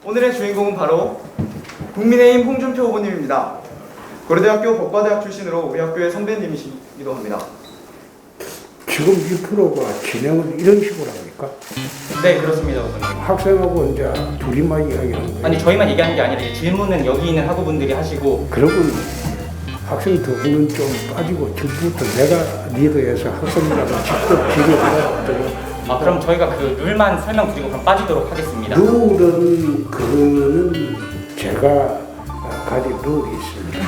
오늘의 주인공은 바로 국민의힘 홍준표 후보님입니다. 고려대학교 법과대학 출신으로 우리 학교의 선배님이시기도 합니다. 지금 이 프로가 진행을 이런 식으로 합니까? 네, 그렇습니다, 후보님. 학생하고 이제 둘이만 이야기하는 거예요. 아니, 저희만 얘기하는 게 아니라 이제 질문은 여기 있는 학우분들이 하시고. 그러면 학생 두 분은 좀 빠지고 지금부터 내가 리더해서 학생들하고 직접 질의하라 어때요? 그럼 저희가 그 룰만 설명드리고 그럼 빠지도록 하겠습니다. 룰은 그거는 제가 가진 룰이 있습니다.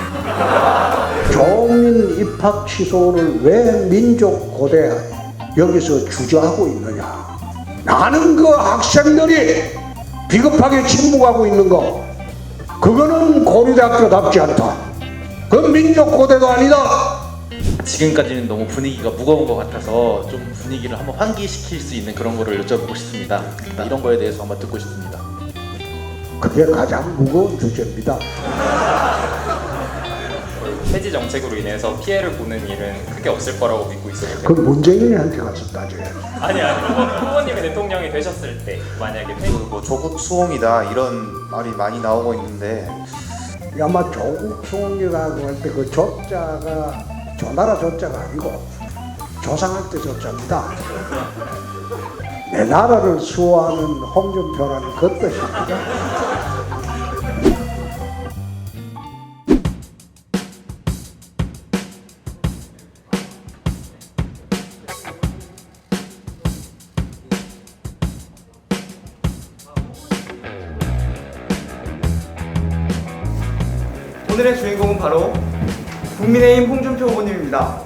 교민 입학 취소를 왜 민족고대 여기서 주저하고 있느냐? 나는 그 학생들이 비겁하게 침묵하고 있는 거, 그거는 고려대학교답지 않다. 그건 민족고대도 아니다. 지금까지는 너무 분위기가 무거운 것 같아서 좀 분위기를 한번 환기시킬 수 있는 그런 거를 여쭤보고 싶습니다. 이런 거에 대해서 한번 듣고 싶습니다. 그게 가장 무거운 주제입니다. 폐지 정책으로 인해서 피해를 보는 일은 크게 없을 거라고 믿고 있었기 그 때문에 문재인한테 가서 따져야 돼. 아니 후보님이 대통령이 되셨을 때 만약에 뭐 조국 수홍이다 이런 말이 많이 나오고 있는데 아마 조국 수홍이라고 할 때 그 조자가 조나라 조자가 아니고 조상할 때 조자입니다. 내 나라를 수호하는 홍준표라는 그 뜻입니다. 오늘의 주인공은 바로 국민의힘 홍준표 후보님입니다.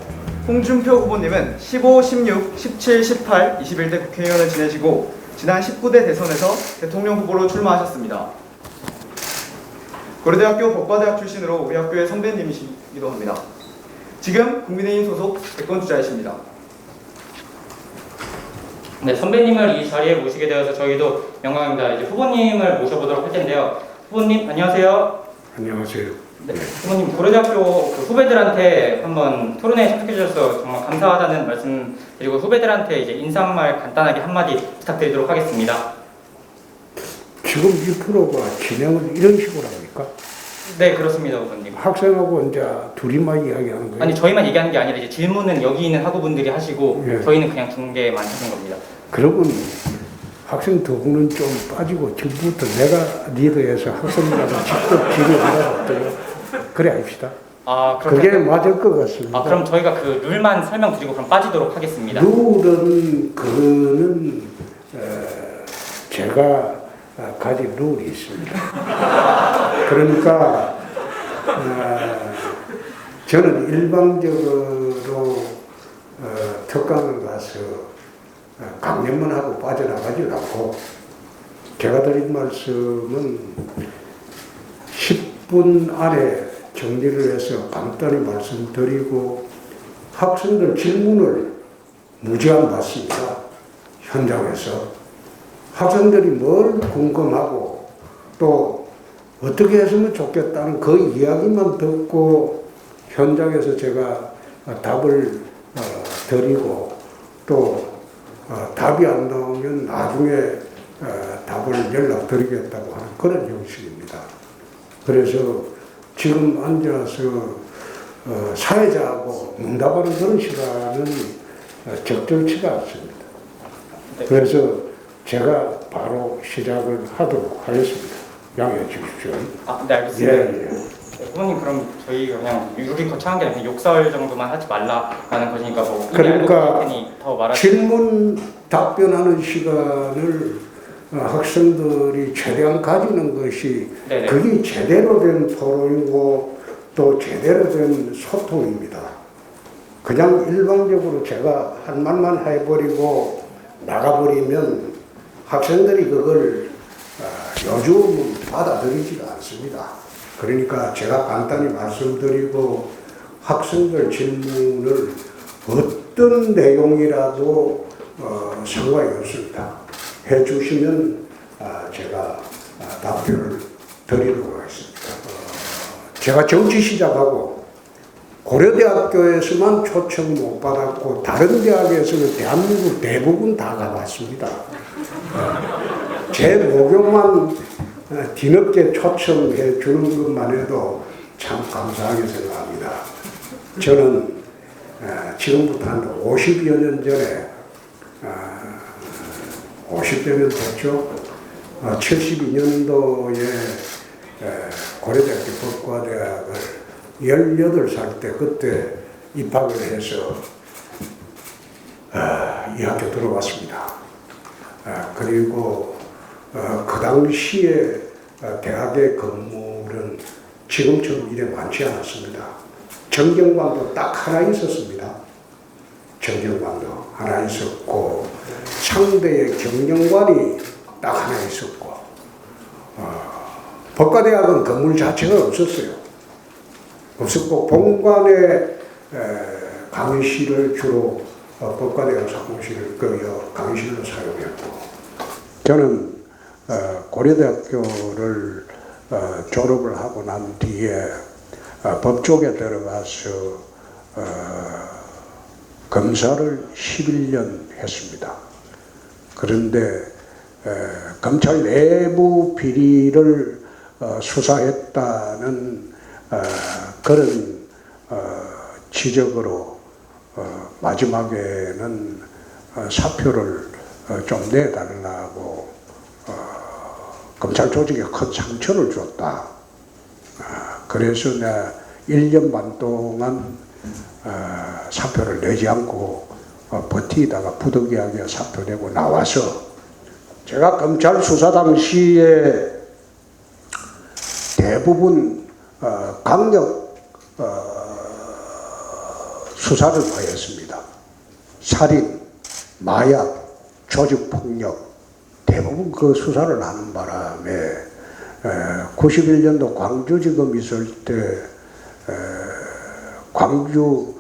홍준표 후보님은 15, 16, 17, 18, 21대 국회의원을 지내시고 지난 19대 대선에서 대통령 후보로 출마하셨습니다. 고려대학교 법과대학 출신으로 우리 학교의 선배님이시기도 합니다. 지금 국민의힘 소속 대권주자이십니다. 네, 선배님을 이 자리에 모시게 되어서 저희도 영광입니다. 이제 후보님을 모셔보도록 할 텐데요. 후보님 안녕하세요. 안녕하세요. 네, 후보님 고려대학교 후배들한테 한번 토론회에 참석해 주셔서 정말 감사하다는 말씀 드리고 후배들한테 이제 인사말 간단하게 한마디 부탁드리도록 하겠습니다. 지금 이 프로가 진행을 이런 식으로 합니까? 네, 그렇습니다, 후보님. 학생하고 이제 둘이만 이야기하는 거예요. 아니, 저희만 얘기하는 게 아니라 이제 질문은 여기 있는 학우분들이 하시고 예. 저희는 그냥 중계만 하는 겁니다. 그러면 학생 두 분은 좀 빠지고 지금부터 내가 리더해서 학생들하고 직접 질의하라 어때요? 그래 합시다. 그게 맞을 것 같습니다. 그럼 저희가 그 룰만 설명드리고 그럼 빠지도록 하겠습니다. 룰은 그거는 제가 가진 룰이 있습니다. 그러니까 저는 일방적으로 특강을 가서 강연만 하고 빠져나가지 않고 제가 드린 말씀은 10분 안에 정리를 해서 간단히 말씀드리고 학생들 질문을 무제한 받습니다. 현장에서 학생들이 뭘 궁금하고 또 어떻게 했으면 좋겠다는 그 이야기만 듣고 현장에서 제가 답을 드리고 또 답이 안 나오면 나중에 답을 연락드리겠다고 하는 그런 형식입니다. 그래서 지금 앉아서 사회자하고 응답하는 그런 시간은 적절치가 않습니다. 그래서 제가 바로 시작을 하도록 하겠습니다. 양해해 주십시오. 네, 알겠습니다. 예. 후보님, 그럼 저희가 그냥 룰이 거창한 게 아니라 욕설 정도만 하지 말라라는 것이니까 뭐 그러니까 더 말하시... 질문 답변하는 시간을 학생들이 최대한 가지는 것이 네네. 그게 제대로 된 토론이고 또 제대로 된 소통입니다. 그냥 일방적으로 제가 한 말만 해버리고 나가버리면 학생들이 그걸 요즘은 받아들이지가 않습니다. 그러니까 제가 간단히 말씀드리고 학생들 질문을 어떤 내용이라도 상관이 없습니다. 해주시면 제가 답변을 드리도록 하겠습니다. 제가 정치 시작하고 고려대학교에서만 초청 못 받았고 다른 대학에서는 대한민국 대부분 다 가봤습니다. 제 목욕만 뒤늦게 초청해 주는 것만 해도 참 감사하게 생각합니다. 저는 지금부터 한 50여 년 전에 50여 년 됐죠. 72년도에 고려대학교 법과대학을 18살 때 그때 입학을 해서 이 학교 들어왔습니다. 그리고 그 당시에 대학의 건물은 지금처럼 이래 많지 않았습니다. 정경관도 딱 하나 있었습니다. 정경관도 하나 있었고 상대의 경영관이 딱 하나 있었고 법과대학은 건물 자체가 없었어요. 없었고 본관에 강의실을 주로 법과대학 사무실을 강의실로 사용했고 저는 고려대학교를 졸업을 하고 난 뒤에 법조계 들어가서 검사를 11년 했습니다. 그런데 검찰 내부 비리를 수사했다는 그런 지적으로 마지막에는 사표를 좀 내달라고 검찰 조직에 큰 상처를 줬다. 그래서 내가 1년 반 동안 사표를 내지 않고 버티다가 부득이하게 사표 내고 나와서 제가 검찰 수사 당시에 대부분 강력 수사를 하였습니다. 살인, 마약, 조직폭력 대부분 그 수사를 하는 바람에 91년도 광주지검 있을 때 광주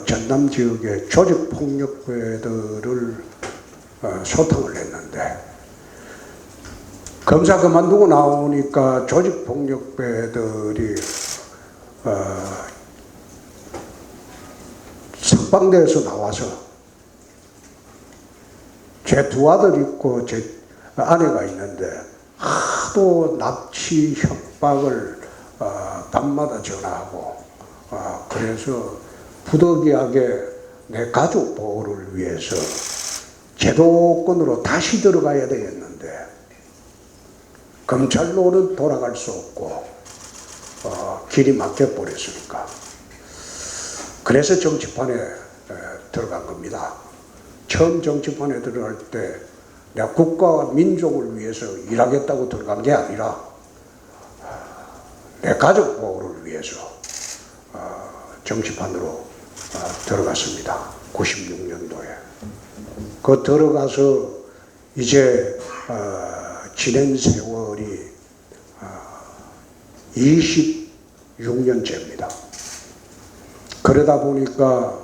전남 지역의 조직폭력배들을 소탕을 했는데 검사 그만두고 나오니까 조직폭력배들이 석방대에서 나와서 제 두 아들 있고 제 아내가 있는데 하도 납치 협박을 밤마다 전화하고 그래서 부득이하게 내 가족 보호를 위해서 제도권으로 다시 들어가야 되겠는데 검찰로는 돌아갈 수 없고 길이 막혀버렸으니까 그래서 정치판에 들어간 겁니다. 처음 정치판에 들어갈 때 내가 국가와 민족을 위해서 일하겠다고 들어간 게 아니라 내 가족 보호를 위해서 정치판으로 들어갔습니다. 96년도에. 그 들어가서 이제 지낸 세월이 26년째입니다. 그러다 보니까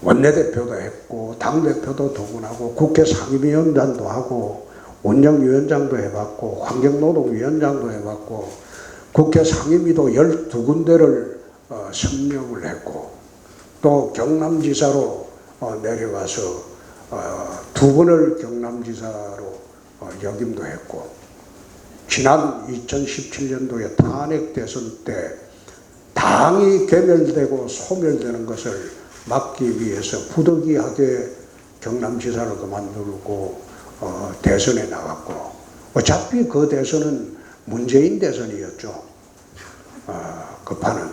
원내대표도 했고 당대표도 도군하고 국회 상임위원장도 하고 운영위원장도 해봤고 환경노동위원장도 해봤고 국회 상임위도 12군데를 선명을 했고 또 경남지사로 내려가서 2번을 경남지사로 역임도 했고 지난 2017년도에 탄핵 대선 때 당이 괴멸되고 소멸되는 것을 막기 위해서 부득이하게 경남지사를 그만두고 대선에 나갔고 어차피 그 대선은 문재인 대선이었죠. 그 판은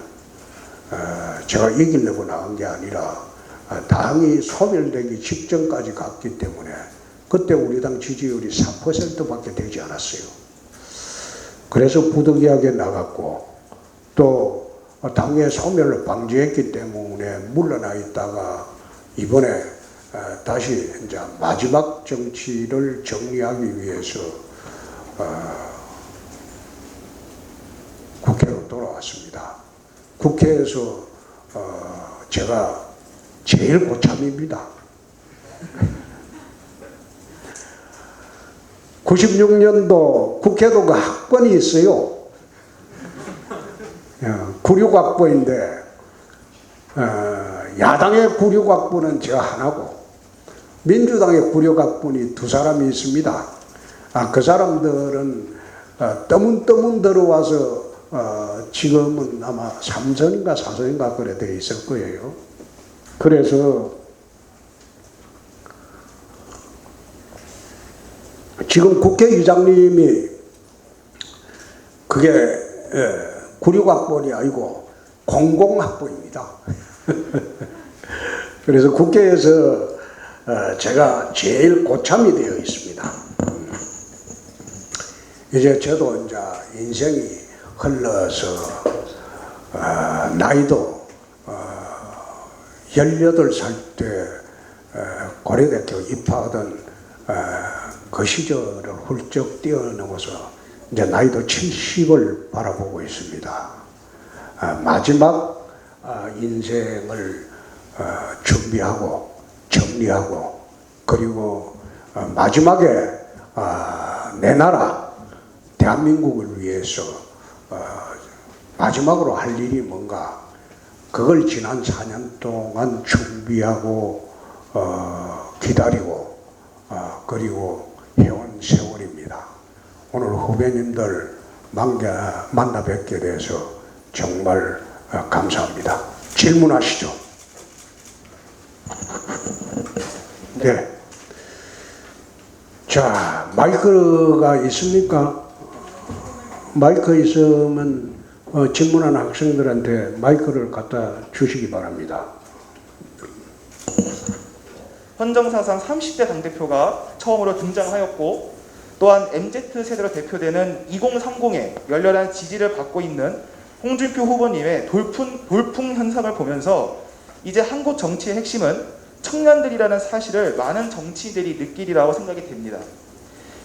제가 이기려고 나간 게 아니라 당이 소멸되기 직전까지 갔기 때문에 그때 우리 당 지지율이 4%밖에 되지 않았어요. 그래서 부득이하게 나갔고 또 당의 소멸을 방지했기 때문에 물러나 있다가 이번에 다시 이제 마지막 정치를 정리하기 위해서 국회로 돌아왔습니다. 국회에서 제가 제일 고참입니다. 96년도 국회도 그 학번이 있어요. 96학번인데 야당의 96학번은 저 하나고 민주당의 96학번이 두 사람이 있습니다. 그 사람들은 떠문떠문 들어와서 지금은 아마 3선인가 4선인가 그래 돼 있을 거예요. 그래서 지금 국회의장님이 그게 96학번이 아니고 00학번입니다. 그래서 국회에서 제가 제일 고참이 되어 있습니다. 이제 저도 이제 인생이 흘러서 나이도 18살 때 고려대학교 입학하던 그 시절을 훌쩍 뛰어넘어서 이제 나이도 70을 바라보고 있습니다. 마지막 인생을 준비하고 정리하고 그리고 마지막에 내 나라 대한민국을 위해서 마지막으로 할 일이 뭔가 그걸 지난 4년 동안 준비하고 기다리고 그리고 해온 세월입니다. 오늘 후배님들 만나 뵙게 돼서 정말 감사합니다. 질문하시죠. 네. 자, 마이크가 있습니까? 마이크 있으면 질문하는 학생들한테 마이크를 갖다 주시기 바랍니다. 헌정사상 30대 당대표가 처음으로 등장하였고 또한 MZ세대로 대표되는 2030의 열렬한 지지를 받고 있는 홍준표 후보님의 돌풍 현상을 보면서 이제 한국 정치의 핵심은 청년들이라는 사실을 많은 정치인들이 느끼리라고 생각이 됩니다.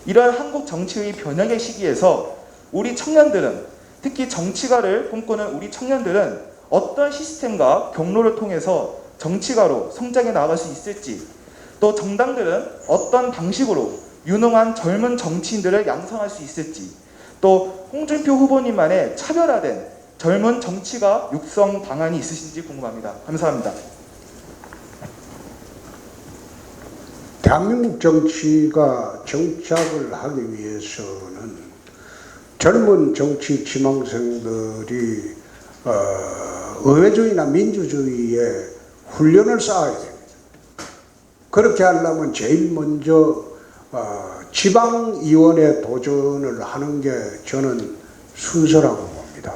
이러한 한국 정치의 변혁의 시기에서 우리 청년들은 특히 정치가를 꿈꾸는 우리 청년들은 어떤 시스템과 경로를 통해서 정치가로 성장해 나아갈 수 있을지 또 정당들은 어떤 방식으로 유능한 젊은 정치인들을 양성할 수 있을지 또 홍준표 후보님만의 차별화된 젊은 정치가 육성 방안이 있으신지 궁금합니다. 감사합니다. 대한민국 정치가 정착을 하기 위해서는 젊은 정치 지망생들이 의회주의나 민주주의에 훈련을 쌓아야 됩니다. 그렇게 하려면 제일 먼저 지방의원에 도전을 하는 게 저는 순서라고 봅니다.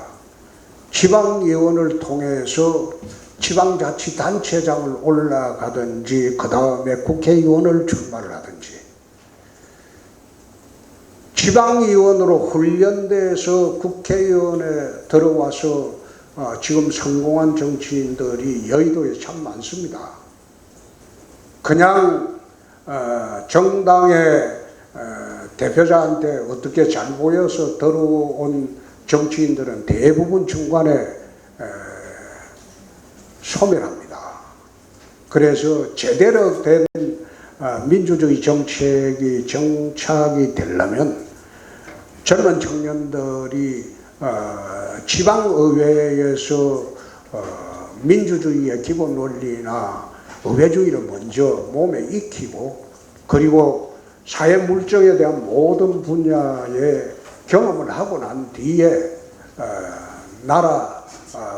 지방의원을 통해서 지방자치단체장을 올라가든지 그 다음에 국회의원을 출마를 하든지 지방의원으로 훈련돼서 국회의원에 들어와서 지금 성공한 정치인들이 여의도에 참 많습니다. 그냥 정당의 대표자한테 어떻게 잘 보여서 들어온 정치인들은 대부분 중간에 소멸합니다. 그래서 제대로 된 민주주의 정책이 정착이 되려면 젊은 청년들이 지방의회에서 민주주의의 기본 원리나 의회주의를 먼저 몸에 익히고 그리고 사회 물정에 대한 모든 분야의 경험을 하고 난 뒤에 나라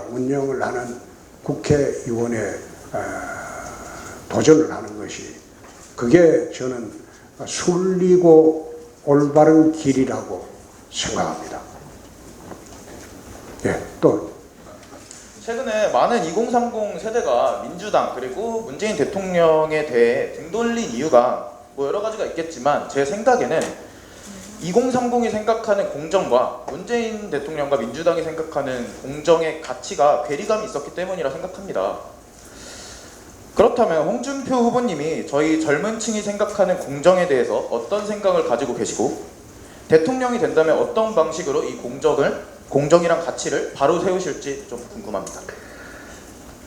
운영을 하는 국회의원에 도전을 하는 것이 그게 저는 순리고 올바른 길이라고 생각합니다. 예, 또 최근에 많은 2030 세대가 민주당 그리고 문재인 대통령에 대해 등 돌린 이유가 뭐 여러 가지가 있겠지만 제 생각에는 2030이 생각하는 공정과 문재인 대통령과 민주당이 생각하는 공정의 가치가 괴리감이 있었기 때문이라 생각합니다. 그렇다면 홍준표 후보님이 저희 젊은 층이 생각하는 공정에 대해서 어떤 생각을 가지고 계시고 대통령이 된다면 어떤 방식으로 이 공정이란 가치를 바로 세우실지 좀 궁금합니다.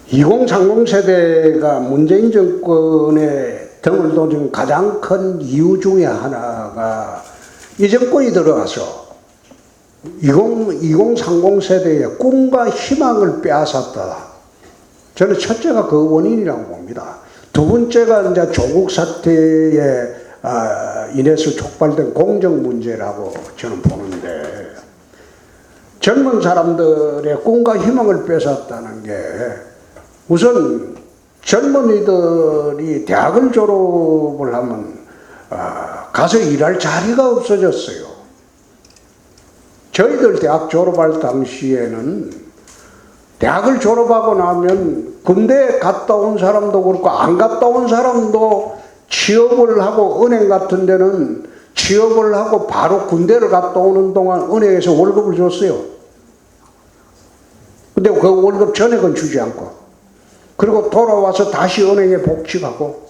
2030 세대가 문재인 정권에 등을 놓은 가장 큰 이유 중에 하나가 이 정권이 들어와서 2030 세대의 꿈과 희망을 빼앗았다. 저는 첫째가 그 원인이라고 봅니다. 두 번째가 이제 조국 사태의 인해서 촉발된 공정 문제라고 저는 보는데, 젊은 사람들의 꿈과 희망을 뺏었다는 게, 우선 젊은이들이 대학을 졸업을 하면 가서 일할 자리가 없어졌어요. 저희들 대학 졸업할 당시에는 대학을 졸업하고 나면 군대에 갔다 온 사람도 그렇고 안 갔다 온 사람도 취업을 하고, 은행 같은 데는 취업을 하고 바로 군대를 갔다 오는 동안 은행에서 월급을 줬어요. 근데 그 월급 전액은 주지 않고, 그리고 돌아와서 다시 은행에 복직하고,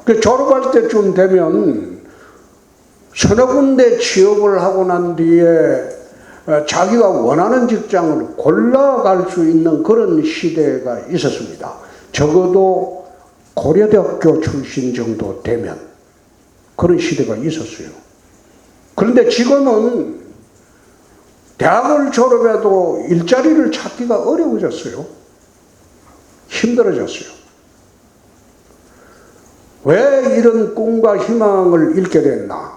그 졸업할 때쯤 되면 서너 군데 취업을 하고 난 뒤에 자기가 원하는 직장을 골라갈 수 있는 그런 시대가 있었습니다. 적어도 고려대학교 출신 정도 되면 그런 시대가 있었어요. 그런데 지금은 대학을 졸업해도 일자리를 찾기가 어려워졌어요. 힘들어졌어요. 왜 이런 꿈과 희망을 잃게 됐나?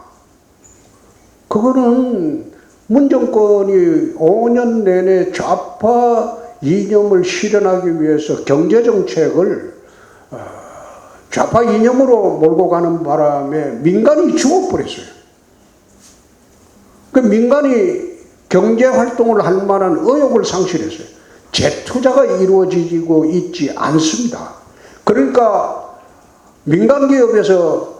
그거는 문정권이 5년 내내 좌파 이념을 실현하기 위해서 경제정책을 좌파 이념으로 몰고 가는 바람에 민간이 죽어버렸어요. 그 민간이 경제활동을 할 만한 의욕을 상실했어요. 재투자가 이루어지고 있지 않습니다. 그러니까 민간기업에서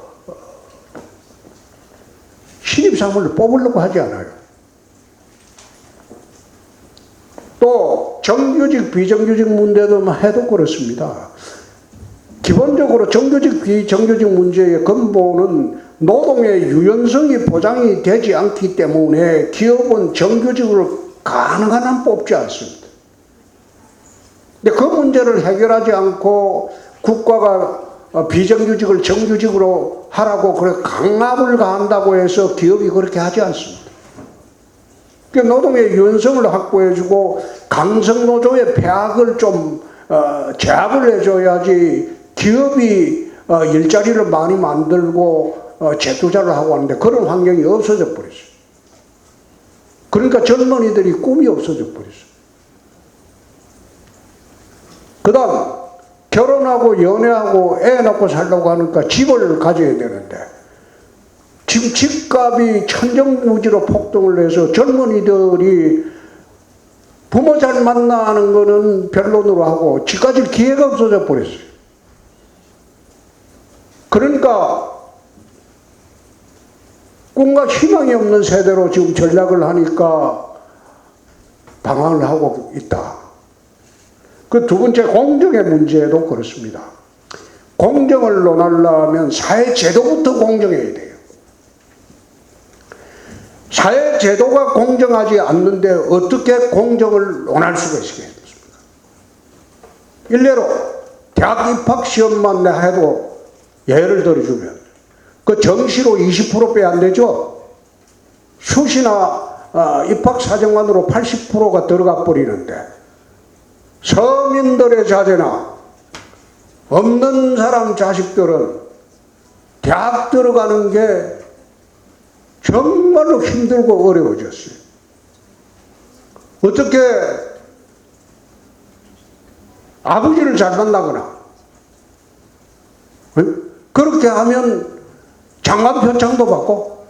신입사원을 뽑으려고 하지 않아요. 또 정규직, 비정규직 문제도 해도 그렇습니다. 기본적으로 정규직, 비정규직 문제의 근본은 노동의 유연성이 보장이 되지 않기 때문에 기업은 정규직으로 가능한 한 뽑지 않습니다. 근데 그 문제를 해결하지 않고 국가가 비정규직을 정규직으로 하라고 그래 강압을 가한다고 해서 기업이 그렇게 하지 않습니다. 그러니까 노동의 유연성을 확보해주고 강성노조의 폐악을 좀 제압을 해줘야지 기업이 일자리를 많이 만들고 재투자를 하고 하는데 그런 환경이 없어져 버렸어요. 그러니까 젊은이들이 꿈이 없어져 버렸어요. 그 다음 결혼하고 연애하고 애 낳고 살려고 하니까 집을 가져야 되는데 지금 집값이 천정부지로 폭등을 해서 젊은이들이 부모 잘 만나는 거는 변론으로 하고 집 가질 기회가 없어져 버렸어요. 그러니까 꿈과 희망이 없는 세대로 지금 전략을 하니까 방황을 하고 있다. 그 두 번째 공정의 문제도 그렇습니다. 공정을 논하려면 사회제도부터 공정해야 돼요. 사회제도가 공정하지 않는데 어떻게 공정을 논할 수가 있겠습니까? 일례로 대학 입학 시험만 해도 예를 들어주면 그 정시로 20% 빼 안 되죠. 수시나 입학사정관으로 80%가 들어가 버리는데 서민들의 자제나 없는 사람 자식들은 대학 들어가는 게 정말로 힘들고 어려워졌어요. 어떻게 아버지를 잘 만나거나 그렇게 하면 장관 표창도 받고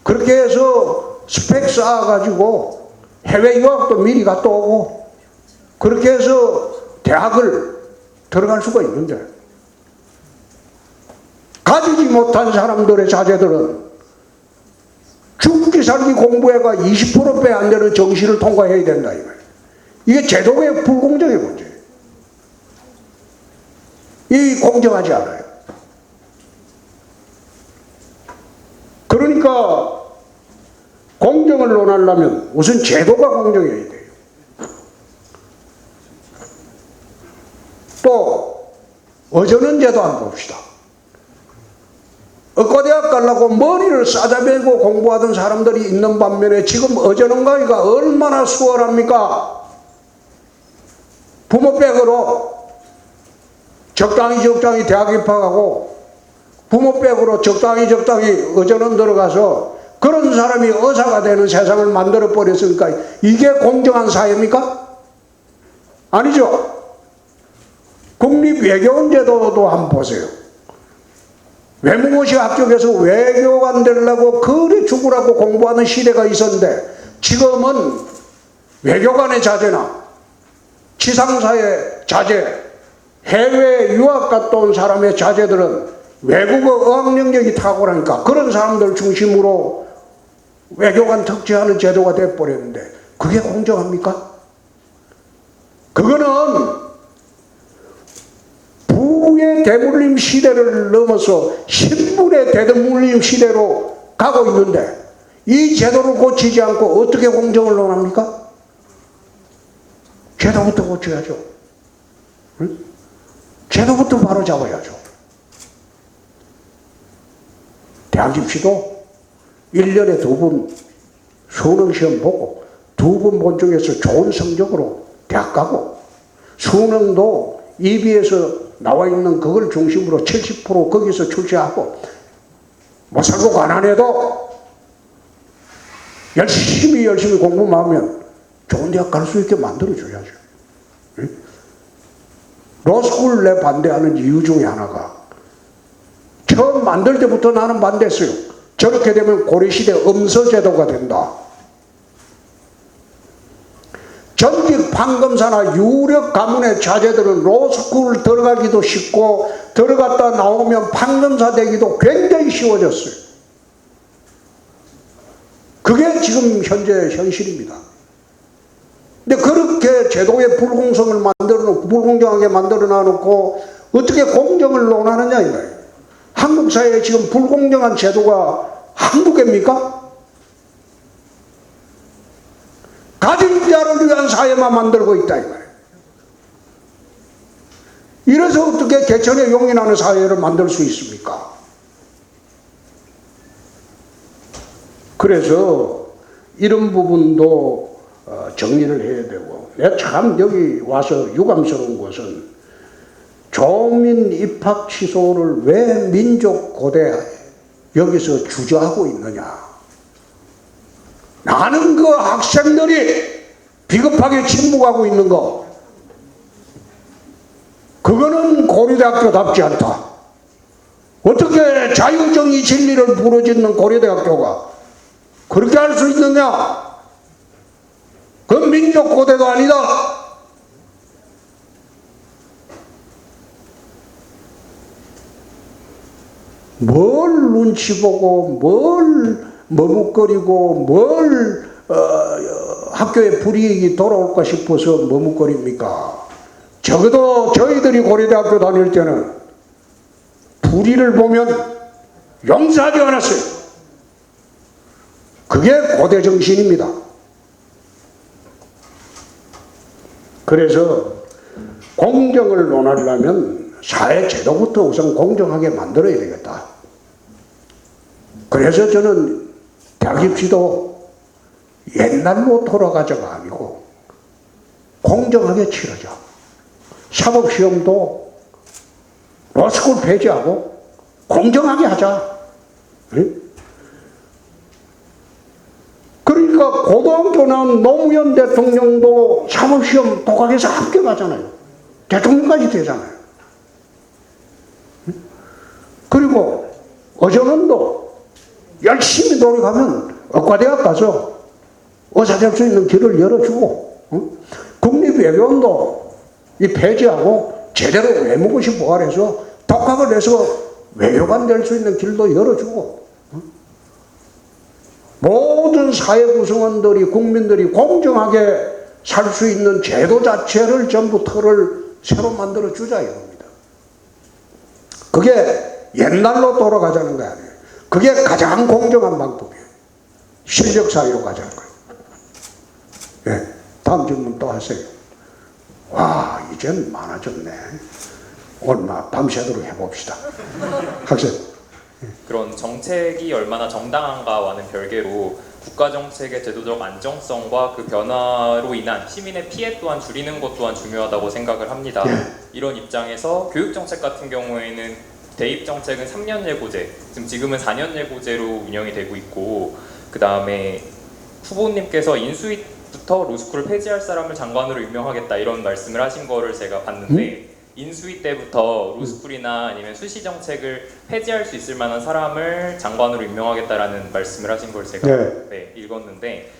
그렇게 해서 스펙 쌓아가지고 해외 유학도 미리 갔다 오고 그렇게 해서 대학을 들어갈 수가 있는데 가지지 못한 사람들의 자제들은 죽기 살기 공부해가 20%배 안 되는 정시를 통과해야 된다 이거예요. 이게 제도의 불공정의 문제예요. 이 공정하지 않아요. 그러니까 공정을 논하려면 우선 제도가 공정해야 돼요. 또 어저는 제도 한번 봅시다. 의과대학 가려고 머리를 싸잡고 공부하던 사람들이 있는 반면에 지금 어저는 가기가 얼마나 수월합니까? 부모 백으로 적당히 대학 입학하고 부모 백으로 적당히 어저는 들어가서 그런 사람이 의사가 되는 세상을 만들어 버렸으니까 이게 공정한 사회입니까? 아니죠. 국립외교원 제도도 한번 보세요. 외무고시 합격해서 외교관 되려고 그리 죽으라고 공부하는 시대가 있었는데 지금은 외교관의 자제나 지상사의 자제, 해외 유학 갔다 온 사람의 자제들은 외국어 어학 능력이 탁월하니까 그런 사람들 중심으로 외교관 특채하는 제도가 돼버렸는데 그게 공정합니까? 그거는 부의 대물림 시대를 넘어서 신분의 대물림 시대로 가고 있는데 이 제도를 고치지 않고 어떻게 공정을 논합니까? 제도부터 고쳐야죠. 응? 제도부터 바로 잡아야죠. 대학입시도 1년에 2번 수능 시험 보고 2번 본 중에서 좋은 성적으로 대학 가고 수능도 EB에서 나와 있는 그걸 중심으로 70% 거기서 출제하고 못 살고 가난해도 열심히 공부만 하면 좋은 대학 갈 수 있게 만들어줘야죠. 로스쿨 내 반대하는 이유 중에 하나가 처음 만들 때부터 나는 반대했어요. 저렇게 되면 고려시대 엄서제도가 된다. 전직 판검사나 유력 가문의 자제들은 로스쿨 들어가기도 쉽고 들어갔다 나오면 판검사 되기도 굉장히 쉬워졌어요. 그게 지금 현재 현실입니다. 근데 그렇게 제도의 불공정하게 만들어 놔놓고 어떻게 공정을 논하느냐 이 말이에요. 한국 사회에 지금 불공정한 제도가 한국입니까? 가진 자를 위한 사회만 만들고 있다 이 말이에요. 이래서 어떻게 개천에 용인하는 사회를 만들 수 있습니까? 그래서 이런 부분도 정리를 해야 되고, 내가 참 여기 와서 유감스러운 것은 조민 입학 취소를 왜 민족고대 여기서 주저하고 있느냐. 나는 그 학생들이 비겁하게 침묵하고 있는 거, 그거는 고려대학교답지 않다. 어떻게 자유정의 진리를 부르짖는 고려대학교가 그렇게 할 수 있느냐? 그건 민족고대도 아니다. 뭘 눈치 보고 뭘 머뭇거리고 뭘 학교에 불이익이 돌아올까 싶어서 머뭇거립니까? 적어도 저희들이 고려대학교 다닐 때는 불의를 보면 용서하지 않았어요. 그게 고대 정신입니다. 그래서 공정을 논하려면 사회 제도부터 우선 공정하게 만들어야 되겠다. 그래서 저는 대학입시도 옛날로 돌아가자가 아니고 공정하게 치러자. 사법시험도 로스쿨 폐지하고 공정하게 하자. 응? 그러니까 고등학교 나온 노무현 대통령도 사법시험 독학해서 합격하잖아요. 대통령까지 되잖아요. 그리고 어전원도 열심히 노력하면 의과대학 가서 의사 될 수 있는 길을 열어주고, 국립외교원도 이 폐지하고 제대로 외무고시 부활해서 독학을 해서 외교관 될 수 있는 길도 열어주고, 모든 사회 구성원들이, 국민들이 공정하게 살 수 있는 제도 자체를 전부 틀을 새로 만들어 주자 이겁니다. 그게 옛날로 돌아가자는 거 아니에요. 그게 가장 공정한 방법이에요. 실력 사회로 가자는 거예요. 예, 다음 질문 또 하세요. 와, 이젠 많아졌네. 얼마 밤새도록 해봅시다. 학생. 그런 정책이 얼마나 정당한가와는 별개로 국가정책의 제도적 안정성과 그 변화로 인한 시민의 피해 또한 줄이는 것 또한 중요하다고 생각을 합니다. 예. 이런 입장에서 교육정책 같은 경우에는 대입 정책은 3년 예고제, 지금은 4년 예고제로 운영이 되고 있고, 그 다음에 후보님께서 인수위부터 로스쿨을 폐지할 사람을 장관으로 임명하겠다 이런 말씀을 하신 거를 제가 봤는데 인수위 때부터 로스쿨이나 아니면 수시 정책을 폐지할 수 있을 만한 사람을 장관으로 임명하겠다라는 말씀을 하신 걸 제가 네. 읽었는데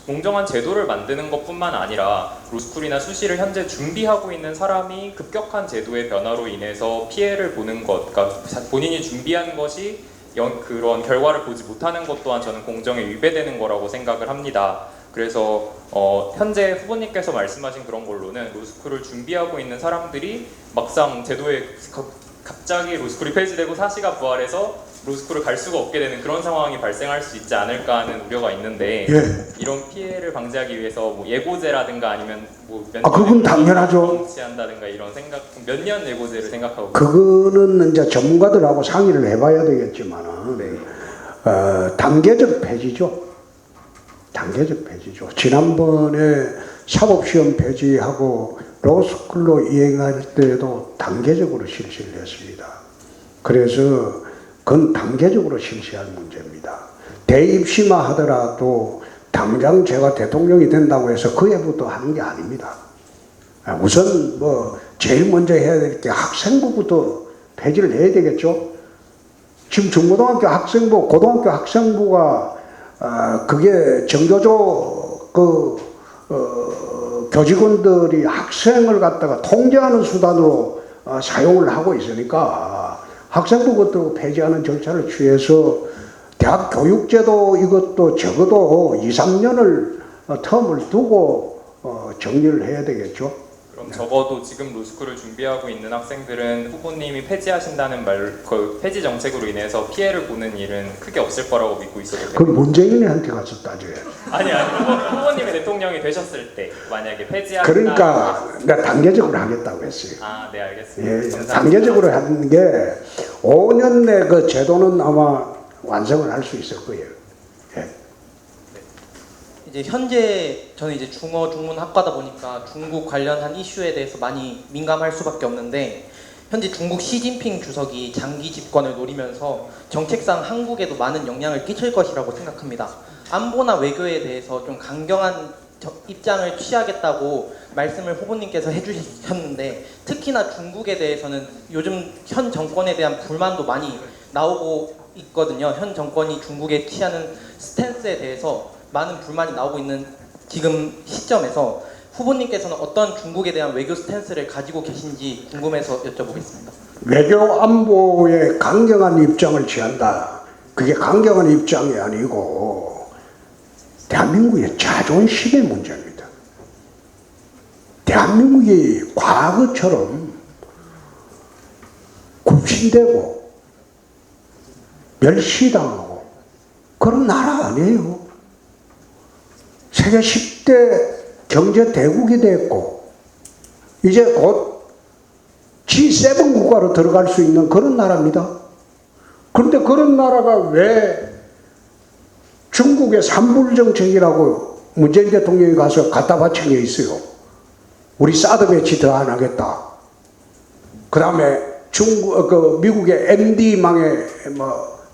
공정한 제도를 만드는 것뿐만 아니라 로스쿨이나 수시를 현재 준비하고 있는 사람이 급격한 제도의 변화로 인해서 피해를 보는 것, 그러니까 본인이 준비한 것이 그런 결과를 보지 못하는 것 또한 저는 공정에 위배되는 거라고 생각을 합니다. 그래서 현재 후보님께서 말씀하신 그런 걸로는 로스쿨을 준비하고 있는 사람들이 막상 제도에 갑자기 로스쿨이 폐지되고 사시가 부활해서 로스쿨을 갈 수가 없게 되는 그런 상황이 발생할 수 있지 않을까 하는 우려가 있는데 이런 피해를 방지하기 위해서 뭐 예고제라든가 아니면 뭐 몇 그건 당연하죠. 정치한다든가 이런 생각 몇 년 예고제를 생각하고 그거는 이제 전문가들하고 상의를 해봐야 되겠지만은 단계적 폐지죠. 단계적 폐지죠. 지난번에 사법시험 폐지하고 로스쿨로 이행할 때도 단계적으로 실시를 했습니다. 그래서 그건 단계적으로 실시할 문제입니다. 대입 심화하더라도 당장 제가 대통령이 된다고 해서 그 해부터 하는 게 아닙니다. 우선 뭐 제일 먼저 해야 될 게 학생부부터 폐지를 해야 되겠죠. 지금 중고등학교 학생부, 고등학교 학생부가 그게 정교조 교직원들이 학생을 갖다가 통제하는 수단으로 사용을 하고 있으니까 학생부부터 폐지하는 절차를 취해서 대학 교육제도 이것도 적어도 2, 3년을 텀을 두고 정리를 해야 되겠죠. 그럼 적어도 지금 로스쿨을 준비하고 있는 학생들은 후보님이 폐지하신다는 그 폐지 정책으로 인해서 피해를 보는 일은 크게 없을 거라고 믿고 있어도 돼요? 그건 문재인한테 가서 따져야 돼. 아니 후보님이 대통령이 되셨을 때 만약에 폐지한다 그러니까 내가 단계적으로 하겠다고 했어요. 네 알겠습니다. 예, 감사합니다. 단계적으로 하는 게 5년 내 그 제도는 아마 완성을 할 수 있을 거예요. 예. 이제 현재 저는 이제 중어 중문 학과다 보니까 중국 관련한 이슈에 대해서 많이 민감할 수밖에 없는데 현재 중국 시진핑 주석이 장기 집권을 노리면서 정책상 한국에도 많은 영향을 끼칠 것이라고 생각합니다. 안보나 외교에 대해서 좀 강경한 입장을 취하겠다고 말씀을 후보님께서 해주셨는데 특히나 중국에 대해서는 요즘 현 정권에 대한 불만도 많이 나오고 있거든요. 현 정권이 중국에 취하는 스탠스에 대해서 많은 불만이 나오고 있는 지금 시점에서 후보님께서는 어떤 중국에 대한 외교 스탠스를 가지고 계신지 궁금해서 여쭤보겠습니다. 외교 안보에 강경한 입장을 취한다. 그게 강경한 입장이 아니고 대한민국의 자존심의 문제입니다. 대한민국이 과거처럼 굽신대고 멸시당하고 그런 나라 아니에요. 세계 10대 경제 대국이 됐고 이제 곧 G7 국가로 들어갈 수 있는 그런 나라입니다. 그런데 그런 나라가 왜 중국의 산불 정책이라고 문재인 대통령이 가서 갖다 바친 게 있어요. 우리 사드 배치 더 안 하겠다. 그 다음에 미국의 MD망에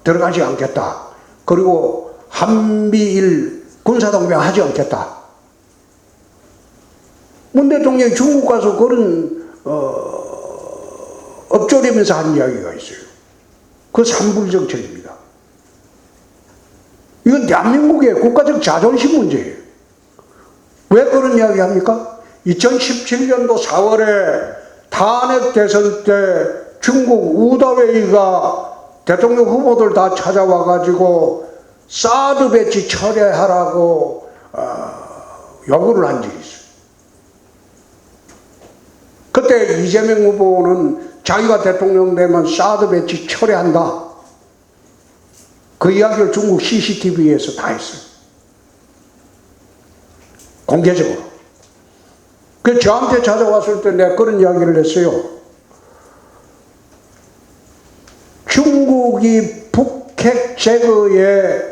들어가지 않겠다. 그리고 한미일 군사동맹 하지 않겠다. 문 대통령이 중국 가서 그런 엎조리면서 한 이야기가 있어요. 그 산불 정책입니다. 이건 대한민국의 국가적 자존심 문제예요. 왜 그런 이야기 합니까? 2017년도 4월에 탄핵 대선 때 중국 우다웨이가 대통령 후보들 다 찾아와 가지고 사드 배치 철회하라고 요구를 한 적이 있어요. 그때 이재명 후보는 자기가 대통령 되면 사드 배치 철회한다. 그 이야기를 중국 CCTV에서 다 했어요. 공개적으로. 그 저한테 찾아왔을 때 내가 그런 이야기를 했어요. 중국이 북핵 제거에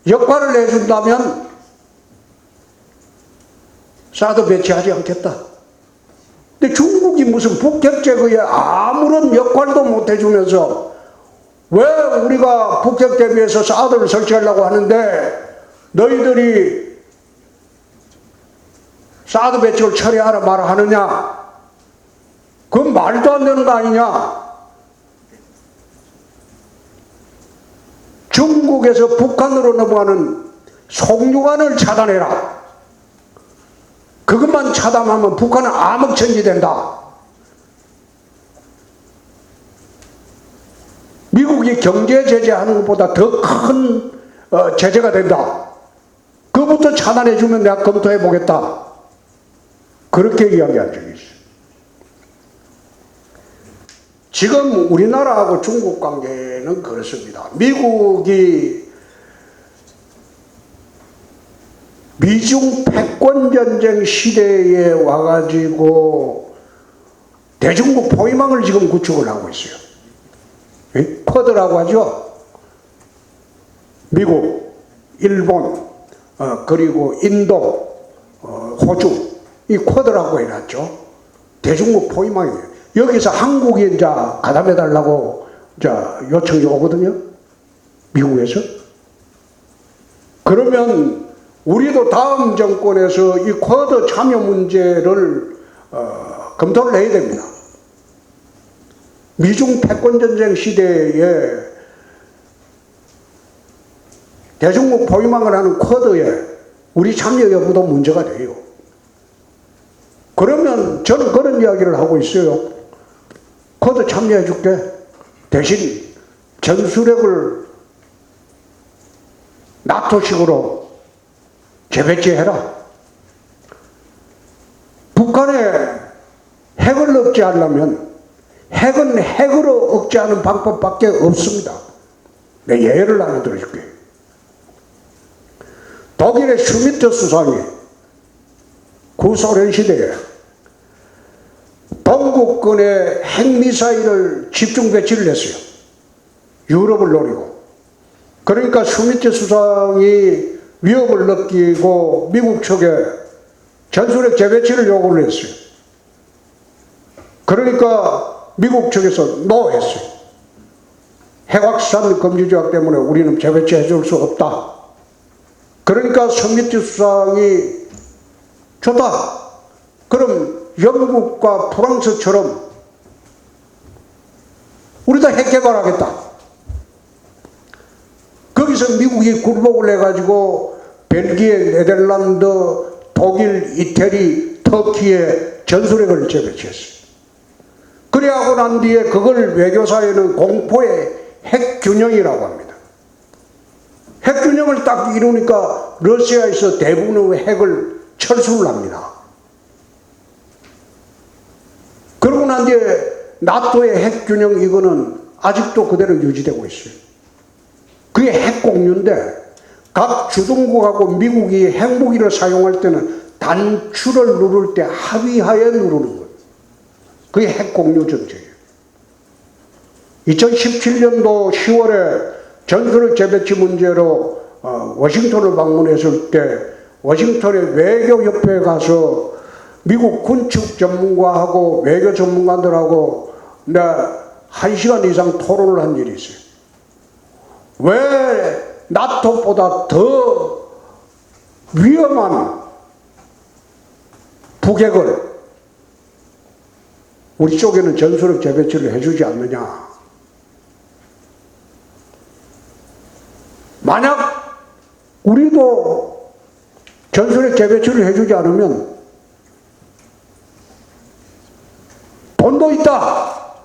역할을 해준다면 사드 배치하지 않겠다. 근데 중국이 무슨 북핵 제거에 아무런 역할도 못 해주면서 왜 우리가 북핵 대비해서 사드를 설치하려고 하는데 너희들이 사드 배치를 처리하라 말아 하느냐? 그건 말도 안 되는 거 아니냐? 중국에서 북한으로 넘어가는 송유관을 차단해라. 그것만 차단하면 북한은 암흑천지 된다. 미국이 경제 제재하는 것보다 더 큰 제재가 된다. 그것부터 차단해주면 내가 검토해보겠다. 그렇게 이야기한 적이 있어요. 지금 우리나라하고 중국 관계는 그렇습니다. 미국이 미중 패권전쟁 시대에 와가지고 대중국 포위망을 지금 구축을 하고 있어요. 쿼드라고 하죠. 미국, 일본, 그리고 인도, 호주, 이 쿼드라고 해놨죠. 대중국 포위망이에요. 여기서 한국이 이제 가담해달라고 요청이 오거든요. 미국에서. 그러면 우리도 다음 정권에서 이 쿼드 참여 문제를 검토를 해야 됩니다. 미중 패권전쟁 시대에 대중국 포위망을 하는 쿼드에 우리 참여 여부도 문제가 돼요. 그러면 저는 그런 이야기를 하고 있어요. 쿼드 참여해 줄게. 대신 전술핵을 나토식으로 재배치해라. 북한의 핵을 억제하려면 핵은 핵으로 억제하는 방법밖에 없습니다. 내 예를 하나 들어줄게. 독일의 슈미트 수상이 구소련 시대에 동구권에 핵미사일을 집중 배치를 했어요. 유럽을 노리고. 그러니까 슈미트 수상이 위협을 느끼고 미국 측에 전술핵 재배치를 요구를 했어요. 그러니까 미국 측에서 노 했어요. 핵확산 금지 조약 때문에 우리는 재배치해 줄 수 없다. 그러니까 슈미트 수상이 좋다. 그럼 영국과 프랑스처럼 우리도 핵 개발하겠다. 거기서 미국이 굴복을 해가지고 벨기에, 네덜란드, 독일, 이태리, 터키에 전술핵을 재배치했어요. 그래 하고 난 뒤에 그걸 외교사에는 공포의 핵균형이라고 합니다. 핵균형을 딱 이루니까 러시아에서 대부분의 핵을 철수를 합니다. 그러고 난 뒤에 나토의 핵균형 이거는 아직도 그대로 유지되고 있어요. 그게 핵공유인데 각 주동국하고 미국이 핵무기를 사용할 때는 단추를 누를 때 합의하에 누르는 거예요. 그게 핵공유 정책이에요. 2017년도 10월에 전술핵 재배치 문제로 워싱턴을 방문했을 때 워싱턴의 외교협회에 가서 미국 군축 전문가하고 외교 전문가들하고 내가 1시간 이상 토론을 한 일이 있어요. 왜 나토보다 더 위험한 북핵을 우리 쪽에는 전술핵 재배치를 해주지 않느냐. 만약 우리도 전술핵 재배치를 해주지 않으면 돈도 있다.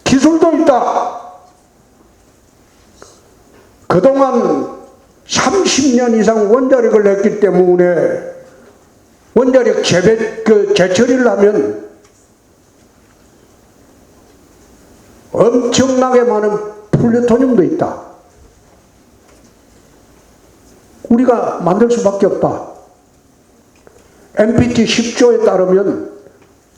기술도 있다. 그동안 30년 이상 원자력을 했기 때문에 원자력 재처리를 하면 엄청나게 많은 플루토늄도 있다. 우리가 만들 수밖에 없다. NPT 10조에 따르면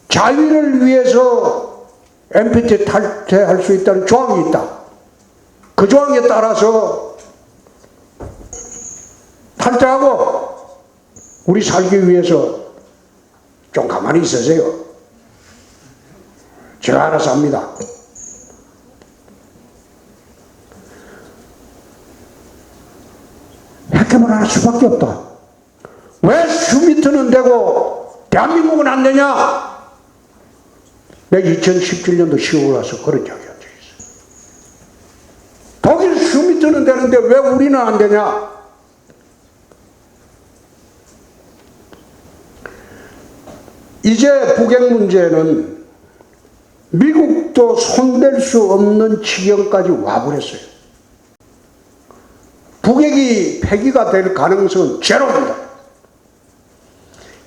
자위를 위해서 NPT 탈퇴할 수 있다는 조항이 있다. 그 조항에 따라서 탈퇴하고 우리 살기 위해서 좀 가만히 있으세요. 제가 알아서 합니다. 핵개발 할 수밖에 없다. 왜 수미트는 되고 대한민국은 안 되냐? 내가 2017년도 10월 와서 그런 이야기 한 적이 있어요. 독일 수미트는 되는데 왜 우리는 안 되냐? 이제 북핵 문제는 미국도 손댈 수 없는 지경까지 와버렸어요. 북핵이 폐기가 될 가능성은 제로입니다.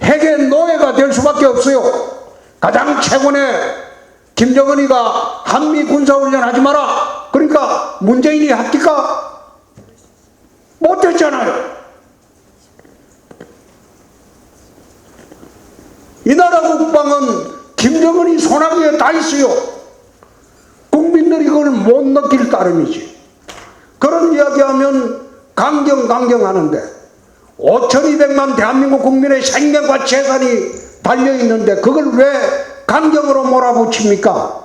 핵의 노예가 될 수밖에 없어요. 가장 최근에 김정은이가 한미 군사훈련 하지 마라. 그러니까 문재인이 합니까? 못했잖아요. 이 나라 국방은 김정은이 손아귀에 다 있어요. 국민들이 그걸 못 느낄 따름이지. 그런 이야기하면 강경하는데 5,200만 대한민국 국민의 생명과 재산이 달려있는데 그걸 왜 강경으로 몰아붙입니까?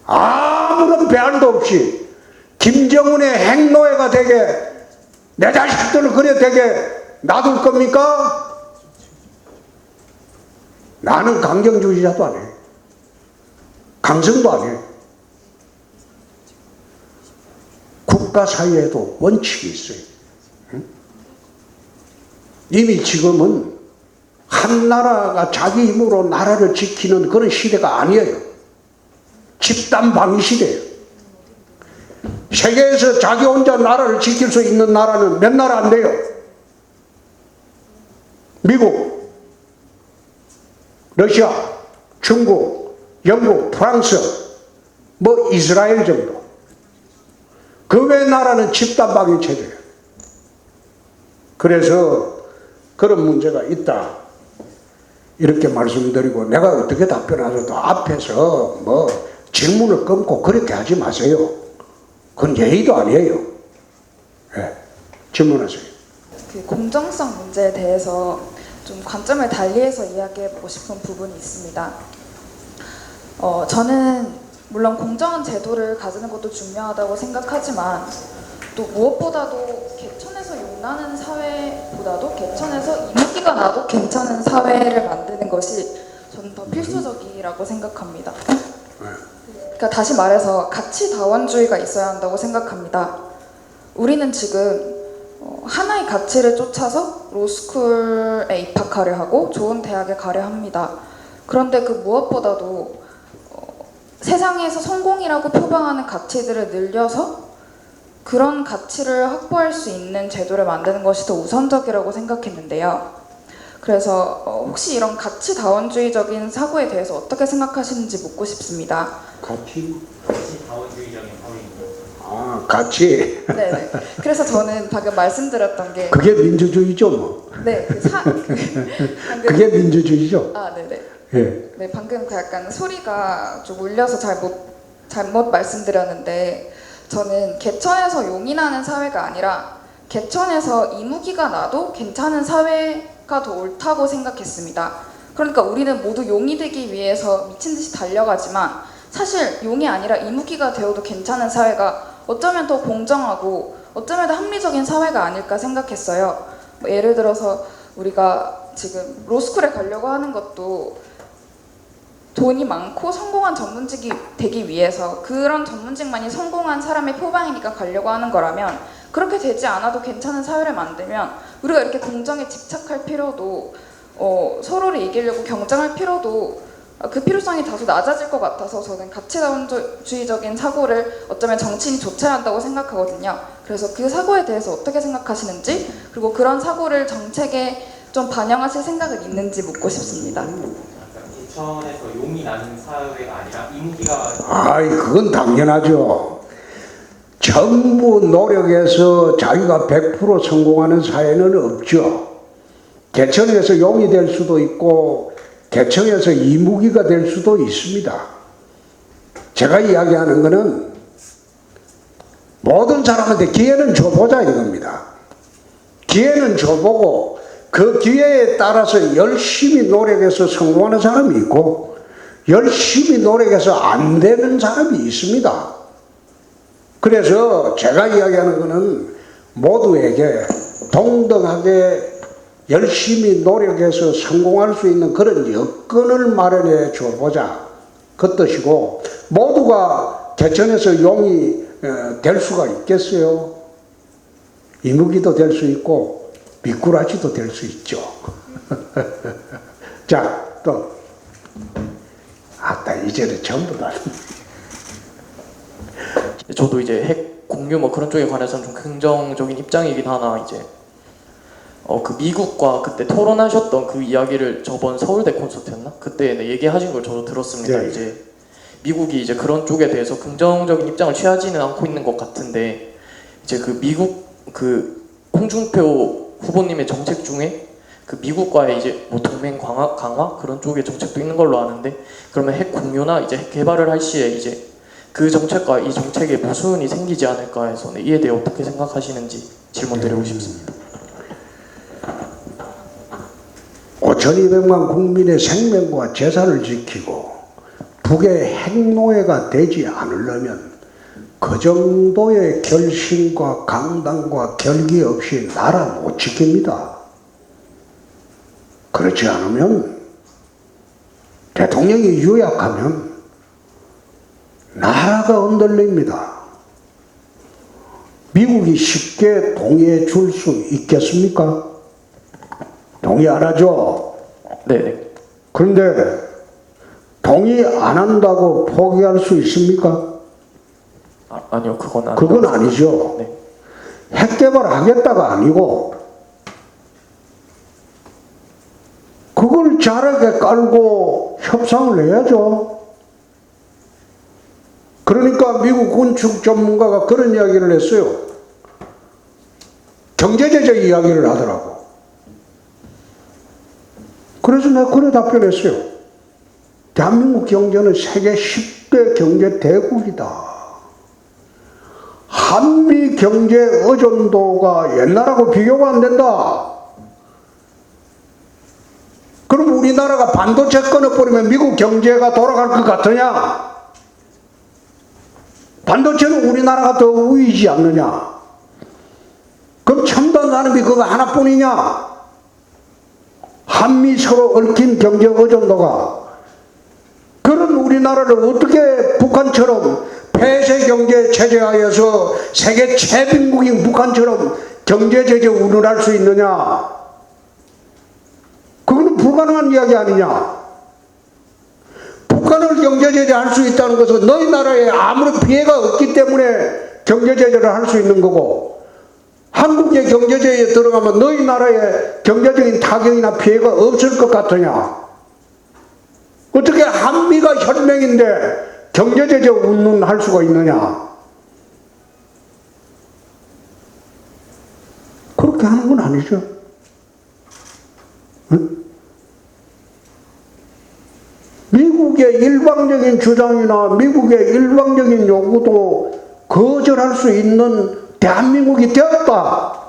아무런 배알도 없이 김정은의 핵노예가 되게 내 자식들을 그래 되게 놔둘 겁니까? 나는 강경주의자도 아니에요. 강성도 아니에요. 국가 사이에도 원칙이 있어요. 응? 이미 지금은 한 나라가 자기 힘으로 나라를 지키는 그런 시대가 아니에요. 집단 방위 시대예요. 세계에서 자기 혼자 나라를 지킬 수 있는 나라는 몇 나라 안 돼요. 미국, 러시아, 중국, 영국, 프랑스, 뭐 이스라엘 정도. 그 외 나라는 집단 방위 체제예요. 그래서 그런 문제가 있다. 이렇게 말씀드리고 내가 어떻게 답변하셔도 앞에서 뭐 질문을 끊고 그렇게 하지 마세요. 그건 예의도 아니에요. 네. 질문하세요. 그 공정성 문제에 대해서 좀 관점을 달리해서 이야기해보고 싶은 부분이 있습니다. 저는 물론 공정한 제도를 가지는 것도 중요하다고 생각하지만 또 무엇보다도 개천에서 욕나는 사회보다도 개천에서 이목기가 나도 괜찮은 사회를 만드는 것이 저는 더 필수적이라고 생각합니다. 그러니까 다시 말해서 가치다원주의가 있어야 한다고 생각합니다. 우리는 지금 하나의 가치를 쫓아서 로스쿨에 입학하려 하고 좋은 대학에 가려 합니다. 그런데 그 무엇보다도 세상에서 성공이라고 표방하는 가치들을 늘려서 그런 가치를 확보할 수 있는 제도를 만드는 것이 더 우선적이라고 생각했는데요. 그래서 혹시 이런 가치다원주의적인 사고에 대해서 어떻게 생각하시는지 묻고 싶습니다. 가치다원주의적인 사고입니다. 아, 가치. 네. 그래서 저는 방금 말씀드렸던 게 그게 민주주의죠, 뭐. 네, 방금 그게 민주주의죠. 아, 네네. 예. 네, 방금 그 약간 소리가 좀 울려서 잘못 말씀드렸는데 저는 개천에서 용이 나는 사회가 아니라 개천에서 이무기가 나도 괜찮은 사회가 더 옳다고 생각했습니다. 그러니까 우리는 모두 용이 되기 위해서 미친 듯이 달려가지만 사실 용이 아니라 이무기가 되어도 괜찮은 사회가 어쩌면 더 공정하고 어쩌면 더 합리적인 사회가 아닐까 생각했어요. 뭐 예를 들어서 우리가 지금 로스쿨에 가려고 하는 것도 돈이 많고 성공한 전문직이 되기 위해서 그런 전문직만이 성공한 사람의 표방이니까 가려고 하는 거라면 그렇게 되지 않아도 괜찮은 사회를 만들면 우리가 이렇게 공정에 집착할 필요도 서로를 이기려고 경쟁할 필요도 그 필요성이 다소 낮아질 것 같아서 저는 가치다원주의적인 사고를 어쩌면 정치인이 좇아야 한다고 생각하거든요. 그래서 그 사고에 대해서 어떻게 생각하시는지 그리고 그런 사고를 정책에 좀 반영하실 생각은 있는지 묻고 싶습니다. 개천에서 용이 나는 사회가 아니라 이무기가 아이, 그건 당연하죠. 전부 노력해서 자기가 100% 성공하는 사회는 없죠. 개천에서 용이 될 수도 있고 개천에서 이무기가 될 수도 있습니다. 제가 이야기하는 거는 모든 사람한테 기회는 줘보자 이겁니다. 기회는 줘보고 그 기회에 따라서 열심히 노력해서 성공하는 사람이 있고 열심히 노력해서 안 되는 사람이 있습니다. 그래서 제가 이야기하는 것은 모두에게 동등하게 열심히 노력해서 성공할 수 있는 그런 여건을 마련해 줘보자 그 뜻이고, 모두가 개천에서 용이 될 수가 있겠어요? 이무기도 될 수 있고 미꾸라지도 될 수 있죠. 자, 또 아따 이제는 전부 다 저도 이제 핵 공유 뭐 그런 쪽에 관해서는 좀 긍정적인 입장이긴 하나, 이제 그 미국과 그때 토론하셨던 그 이야기를 저번 서울대 콘서트였나? 그때 얘기하신 걸 저도 들었습니다. 네. 이제 미국이 이제 그런 쪽에 대해서 긍정적인 입장을 취하지는 않고 있는 것 같은데, 이제 그 미국 그 홍준표 후보님의 정책 중에 그 미국과의 이제 뭐 동맹 강화 그런 쪽의 정책도 있는 걸로 아는데, 그러면 핵 공유나 이제 핵 개발을 할 시에 이제 그 정책과 이 정책에 모순이 생기지 않을까 해서 이에 대해 어떻게 생각하시는지 질문드리고 싶습니다. 5,200만 국민의 생명과 재산을 지키고 북의 핵노예가 되지 않으려면 그 정도의 결심과 강단과 결기 없이 나라 못 지킵니다. 그렇지 않으면, 대통령이 유약하면 나라가 흔들립니다. 미국이 쉽게 동의해 줄 수 있겠습니까? 동의 안 하죠? 네. 그런데 동의 안 한다고 포기할 수 있습니까? 아니요, 그건 아니요. 그건 아니죠. 네. 핵 개발하겠다가 아니고 그걸 잘하게 깔고 협상을 해야죠. 그러니까 미국 건축 전문가가 그런 이야기를 했어요. 경제제재 이야기를 하더라고. 그래서 내가 그래 답변했어요. 대한민국 경제는 세계 10대 경제 대국이다. 한미 경제 의존도가 옛날하고 비교가 안 된다. 그럼 우리나라가 반도체 끊어버리면 미국 경제가 돌아갈 것 같으냐? 반도체는 우리나라가 더 우위지 않느냐? 그럼 첨단 산업이 그거 하나뿐이냐? 한미 서로 얽힌 경제 의존도가, 그런 우리나라를 어떻게 북한처럼 폐쇄 경제 체제 하에서 세계 최빈국인 북한처럼 경제 제재 운운할 수 있느냐? 그거는 불가능한 이야기 아니냐? 북한을 경제 제재할 수 있다는 것은 너희 나라에 아무런 피해가 없기 때문에 경제 제재를 할 수 있는 거고, 한국의 경제 제재에 들어가면 너희 나라에 경제적인 타격이나 피해가 없을 것 같으냐? 어떻게 한미가 혈맹인데 경제 제재 운운할 수가 있느냐? 그렇게 하는 건 아니죠. 응? 미국의 일방적인 주장이나 미국의 일방적인 요구도 거절할 수 있는 대한민국이 되었다.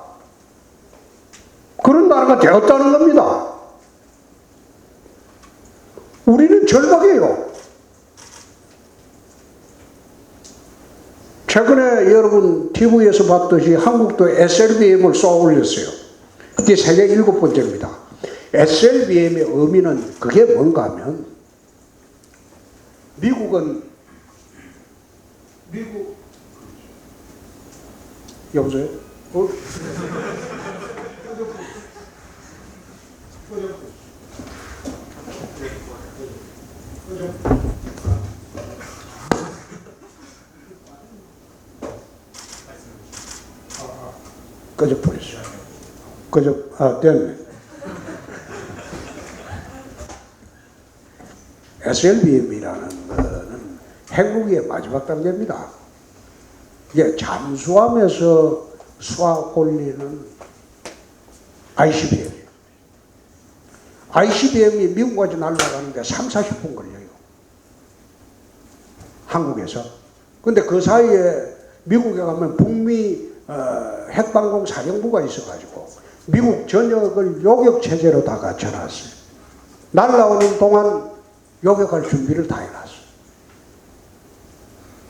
그런 나라가 되었다는 겁니다. 우리는 절박해요. 최근에 여러분 TV에서 봤듯이 한국도 SLBM을 쏘아 올렸어요. 그게 세계 7번째입니다. SLBM의 의미는 그게 뭔가 하면, 미국 여보세요? 꺼져버렸어요. 됐네. SLBM이라는 거는 핵무기의 마지막 단계입니다. 이게 잠수함에서 쏴 올리는 ICBM이에요. ICBM이 미국까지 날아가는데 30-40분 걸려요. 한국에서. 근데 그 사이에 미국에 가면 북미 핵방공 사령부가 있어가지고 미국 전역을 요격 체제로 다 갖춰놨어요. 날라오는 동안 요격할 준비를 다 해놨어요.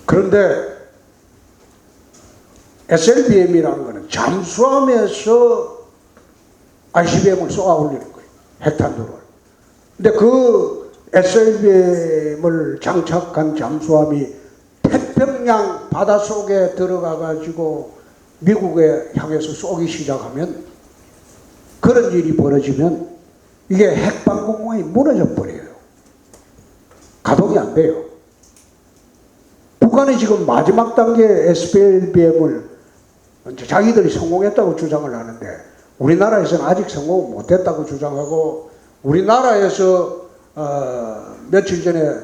그런데 SLBM이라는 것은 잠수함에서 ICBM을 쏘아 올리는 거예요. 핵탄두를. 근데 그 SLBM을 장착한 잠수함이 태평양 바닷속에 들어가 가지고 미국에 향해서 쏘기 시작하면, 그런 일이 벌어지면 이게 핵방공망이 무너져 버려요. 가동이 안 돼요. 북한이 지금 마지막 단계 SLBM을 자기들이 성공했다고 주장을 하는데, 우리나라에서는 아직 성공 못했다고 주장하고, 우리나라에서 며칠 전에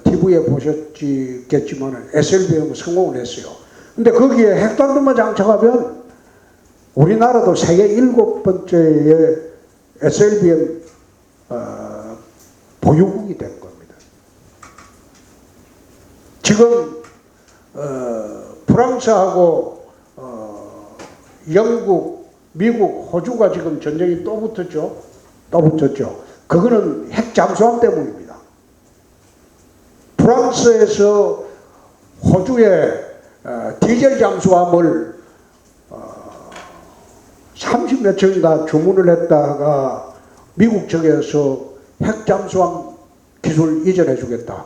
TV에 보셨겠지만 SLBM 성공을 했어요. 근데 거기에 핵탄두만 장착하면 우리나라도 세계 7번째의 SLBM 보유국이 된 겁니다. 지금 프랑스하고 영국, 미국, 호주가 지금 전쟁이 또 붙었죠. 또 붙었죠. 그거는 핵 잠수함 때문입니다. 프랑스에서 호주에 디젤 잠수함을 30몇 척인가 주문을 했다가 미국 측에서 핵 잠수함 기술 이전해 주겠다.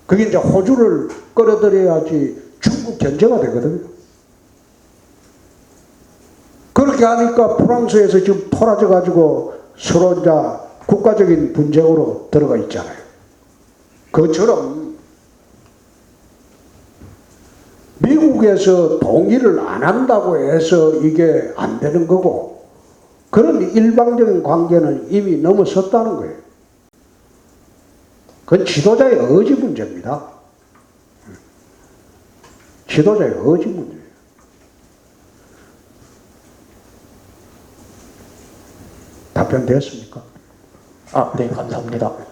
그게 이제 호주를 끌어들여야지 중국 견제가 되거든요. 그렇게 하니까 프랑스에서 지금 토라져 가지고 서로 이제 국가적인 분쟁으로 들어가 있잖아요. 그것처럼 미국에서 동의를 안 한다고 해서 이게 안 되는 거고, 그런 일방적인 관계는 이미 넘어섰다는 거예요. 그건 지도자의 의지 문제입니다. 지도자의 의지 문제예요. 답변되었습니까? 네, 감사합니다.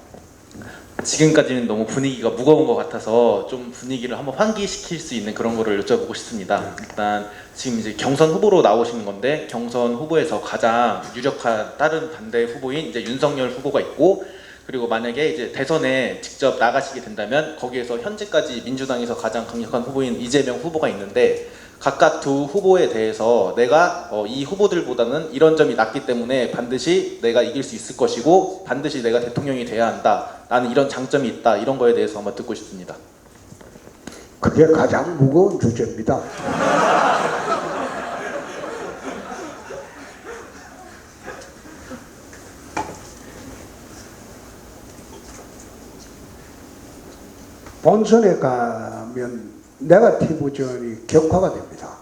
지금까지는 너무 분위기가 무거운 것 같아서 좀 분위기를 한번 환기시킬 수 있는 그런 거를 여쭤보고 싶습니다. 일단 지금 이제 경선 후보로 나오시는 건데, 경선 후보에서 가장 유력한 다른 반대 후보인 이제 윤석열 후보가 있고, 그리고 만약에 이제 대선에 직접 나가시게 된다면 거기에서 현재까지 민주당에서 가장 강력한 후보인 이재명 후보가 있는데, 각각 두 후보에 대해서 내가 이 후보들보다는 이런 점이 낫기 때문에 반드시 내가 이길 수 있을 것이고 반드시 내가 대통령이 돼야 한다, 나는 이런 장점이 있다, 이런 거에 대해서 한번 듣고 싶습니다. 그게 가장 무거운 주제입니다. 본선에 가면 네거티브전이 격화가 됩니다.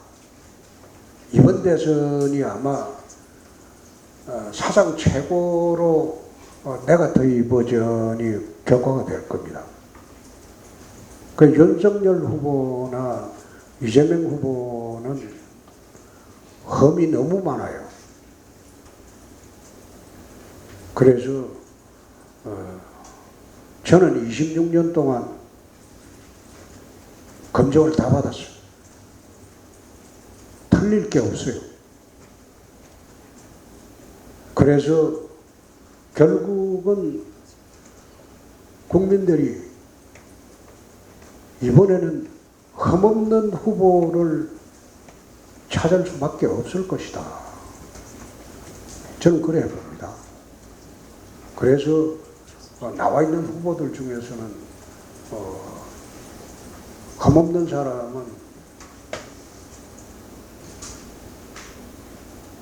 이번 대선이 아마 사상 최고로 네거티브전이 격화가 될 겁니다. 그 윤석열 후보나 이재명 후보는 험이 너무 많아요. 그래서 저는 26년 동안 검증을 다 받았어요. 틀릴 게 없어요. 그래서 결국은 국민들이 이번에는 흠없는 후보를 찾을 수밖에 없을 것이다. 저는 그래 봅니다. 그래서 나와 있는 후보들 중에서는 흠없는 사람은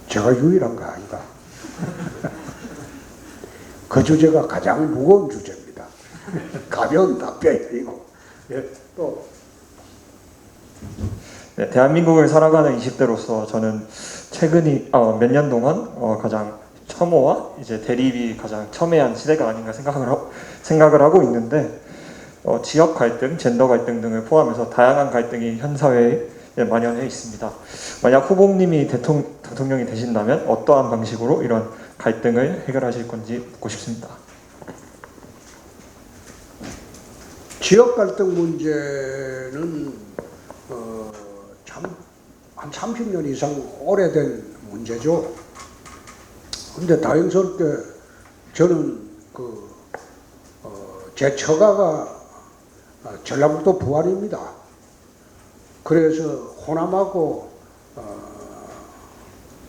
제가 유일한 거 아닌가. 그 주제가 가장 무거운 주제입니다. 가벼운 답변이고. 예, 또. 네, 대한민국을 살아가는 20대로서 저는 최근이 몇 년 동안 가장 첨예와 이제 대립이 가장 첨예한 시대가 아닌가 생각을 하고 있는데, 지역 갈등, 젠더 갈등 등을 포함해서 다양한 갈등이 현 사회에 만연해 있습니다. 만약 후보님이 대통령이 되신다면 어떠한 방식으로 이런 갈등을 해결하실 건지 묻고 싶습니다. 지역 갈등 문제는 참 한 30년 이상 오래된 문제죠. 근데 다행스럽게 저는 제 처가가 전라북도 부안입니다. 그래서 호남하고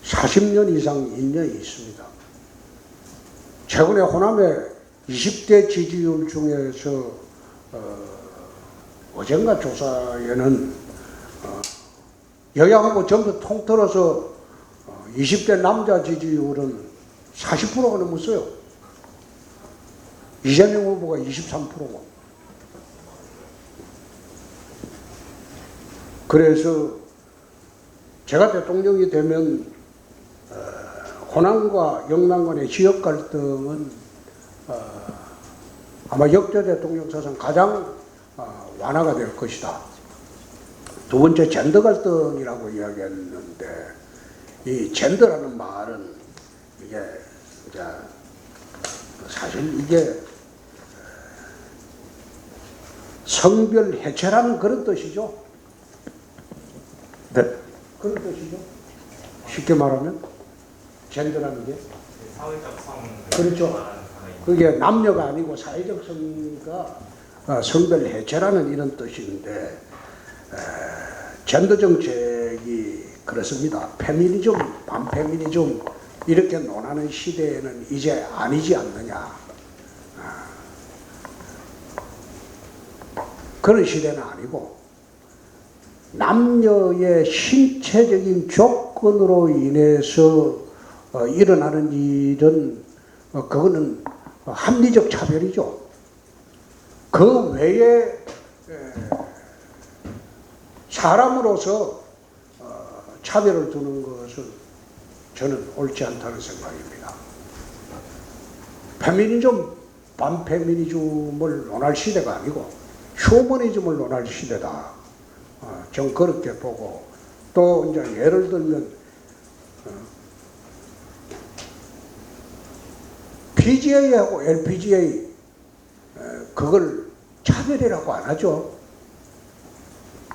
40년 이상 인연이 있습니다. 최근에 호남의 20대 지지율 중에서 어젠가 조사에는 여야하고 전부 통틀어서 20대 남자 지지율은 40%가 넘었어요. 이재명 후보가 23%고. 그래서 제가 대통령이 되면 호남과 영남 간의 지역 갈등은 아마 역대 대통령 사상 가장 완화가 될 것이다. 두 번째 젠더 갈등이라고 이야기했는데 이 젠더라는 말은 이게 사실 이게 성별 해체라는 그런 뜻이죠. 네. 그런 뜻이죠. 쉽게 말하면 젠더라는 게 사회적 성 그렇죠. 그게 남녀가 아니고 사회적 성의가 성별 해체라는 이런 뜻인데 젠더 정책이 그렇습니다. 페미니즘, 반페미니즘 이렇게 논하는 시대에는 이제 아니지 않느냐. 그런 시대는 아니고 남녀의 신체적인 조건으로 인해서 일어나는 일은 그거는 합리적 차별이죠. 그 외에 사람으로서 차별을 두는 것은 저는 옳지 않다는 생각입니다. 페미니즘, 반페미니즘을 논할 시대가 아니고 휴머니즘을 논할 시대다. 전 그렇게 보고 또 이제 예를 들면 PGA하고 LPGA 그걸 차별이라고 안 하죠.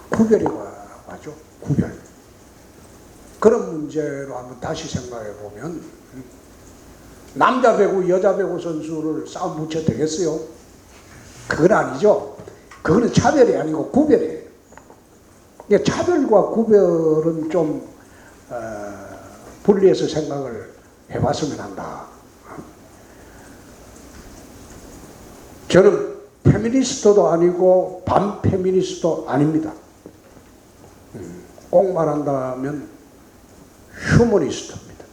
구별이라고 하죠. 구별. 그런 문제로 한번 다시 생각해 보면 남자 배구, 여자 배구 선수를 싸움 붙여 되겠어요? 그건 아니죠. 그거는 차별이 아니고 구별이에요. 차별과 구별은 좀 분리해서 생각을 해봤으면 한다. 저는 페미니스트도 아니고 반페미니스트도 아닙니다. 꼭 말한다면 휴머니스트입니다.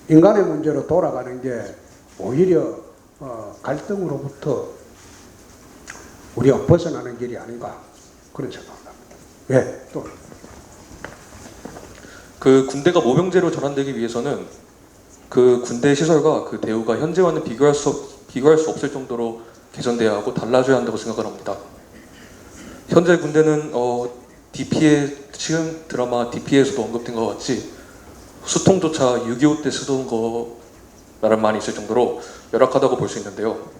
인간의 문제로 돌아가는 게 오히려 갈등으로부터 우리가 벗어나는 길이 아닌가 그런 생각합니다. 예, 또. 그 군대가 모병제로 전환되기 위해서는 그 군대 시설과 그 대우가 현재와는 비교할 수 없을 정도로 개선돼야 하고 달라져야 한다고 생각을 합니다. 현재 군대는 DP에 지금 드라마 DP에서도 언급된 것 같이 수통조차 6.25 때 쓰던 거라는 말이 있을 정도로 열악하다고 볼 수 있는데요.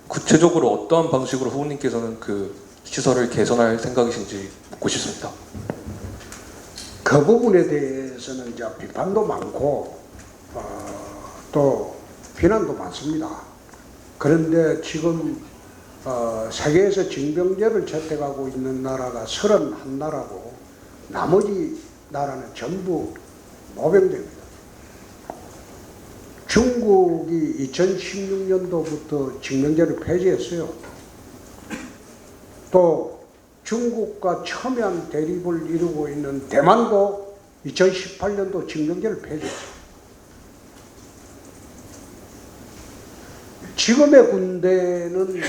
구체적으로 어떠한 방식으로 후보님께서는 그 시설을 개선할 생각이신지 묻고 싶습니다. 그 부분에 대해서는 이제 비판도 많고 또 비난도 많습니다. 그런데 지금 세계에서 징병제를 채택하고 있는 나라가 31나라고 나머지 나라는 전부 모병제입니다. 중국이 2016년도부터 징병제를 폐지했어요. 또 중국과 첨예한 대립을 이루고 있는 대만도 2018년도 징병제를 폐지했어요. 지금의 군대는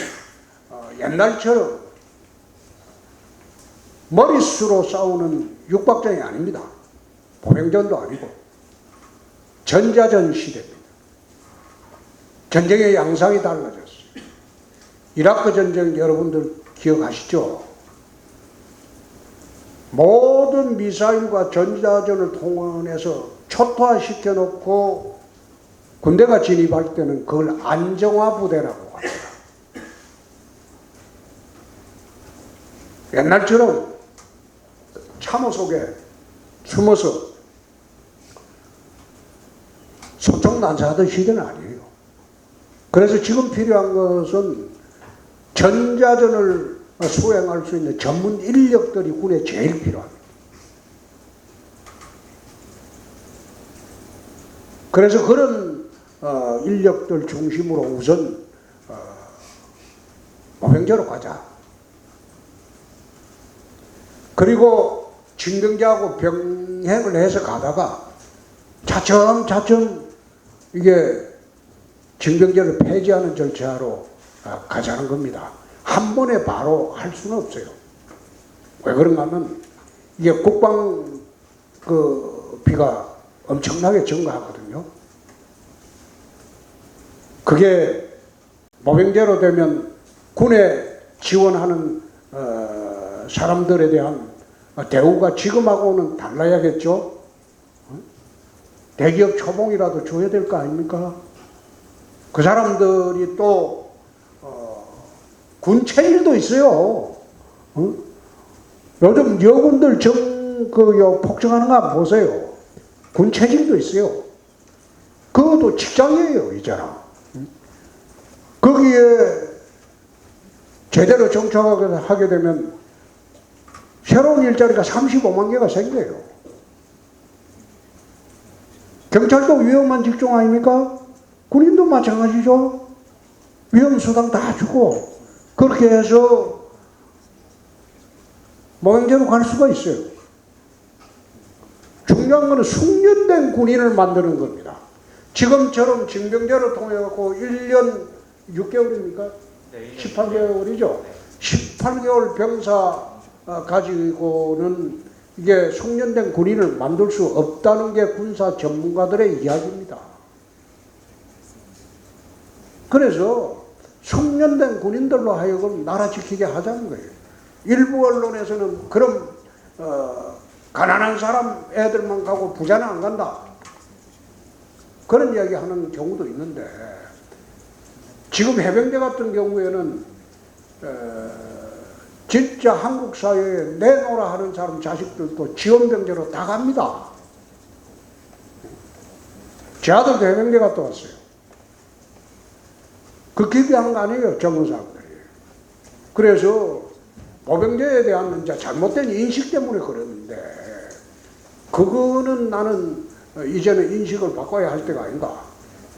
옛날처럼 머릿수로 싸우는 육박전이 아닙니다. 보병전도 아니고 전자전 시대입니다. 전쟁의 양상이 달라졌어요. 이라크 전쟁 여러분들 기억하시죠? 모든 미사일과 전자전을 동원해서 초토화시켜 놓고 군대가 진입할 때는 그걸 안정화 부대라고 합니다. 옛날처럼 참호 속에 숨어서 소총난사하던 시대는 아니에요. 그래서 지금 필요한 것은 전자전을 수행할 수 있는 전문 인력들이 군에 제일 필요합니다. 그래서 그런 인력들 중심으로 우선 모병제로 가자. 그리고 징병제하고 병행을 해서 가다가 차츰차츰 이게 징병제를 폐지하는 절차로 가자는 겁니다. 한 번에 바로 할 수는 없어요. 왜 그런가 하면 이게 국방 비가 엄청나게 증가하거든요. 그게 모병제로 되면 군에 지원하는 사람들에 대한 대우가 지금하고는 달라야겠죠. 대기업 초봉이라도 줘야 될 거 아닙니까? 그 사람들이 또 군 체질도 있어요. 요즘 여군들 폭정하는 거 한번 보세요. 군 체질도 있어요. 그것도 직장이에요, 이제는. 거기에 제대로 정착하게 되면 새로운 일자리가 35만 개가 생겨요. 경찰도 위험한 직종 아닙니까? 군인도 마찬가지죠. 위험수당 다 주고 그렇게 해서 모병제로 갈 수가 있어요. 중요한 것은 숙련된 군인을 만드는 겁니다. 지금처럼 징병제를 통해 갖고 1년 6개월입니까? 네, 18개월이죠. 18개월 병사 가지고는 이게 숙련된 군인을 만들 수 없다는 게 군사 전문가들의 이야기입니다. 그래서 숙련된 군인들로 하여금 나라 지키게 하자는 거예요. 일부 언론에서는 그럼 가난한 사람 애들만 가고 부자는 안 간다. 그런 이야기 하는 경우도 있는데 지금 해병대 같은 경우에는 진짜 한국 사회에 내놓으라 하는 사람 자식들도 지원병제로 다 갑니다. 제 아들도 해병대 갔다 왔어요. 그 기대한 거 아니에요, 젊은 사람들이. 그래서 모병제에 대한 이제 잘못된 인식 때문에 그러는데 그거는 나는 이제는 인식을 바꿔야 할 때가 아닌가.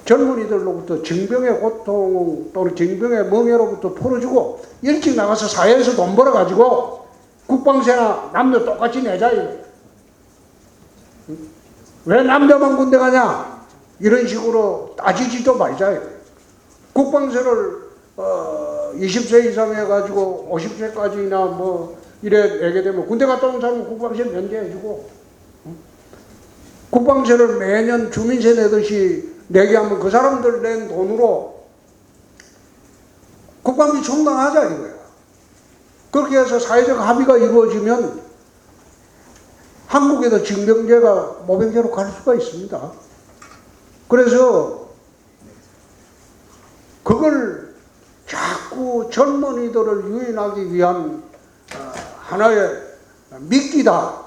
젊은이들로부터 징병의 고통 또는 징병의 멍해로부터 풀어주고 일찍 나가서 사회에서 돈 벌어가지고 국방세나 남녀 똑같이 내자. 왜 남자만 군대 가냐? 이런 식으로 따지지도 말자. 국방세를 20세 이상 해가지고 50세까지나 뭐 이래 내게 되면 군대 갔다 온 사람은 국방세 면제해주고 국방세를 매년 주민세 내듯이 내게 하면 그 사람들 낸 돈으로 국방비 충당하자 이거야. 그렇게 해서 사회적 합의가 이루어지면 한국에도 징병제가 모병제로 갈 수가 있습니다. 그래서 그걸 자꾸 젊은이들을 유인하기 위한 하나의 미끼다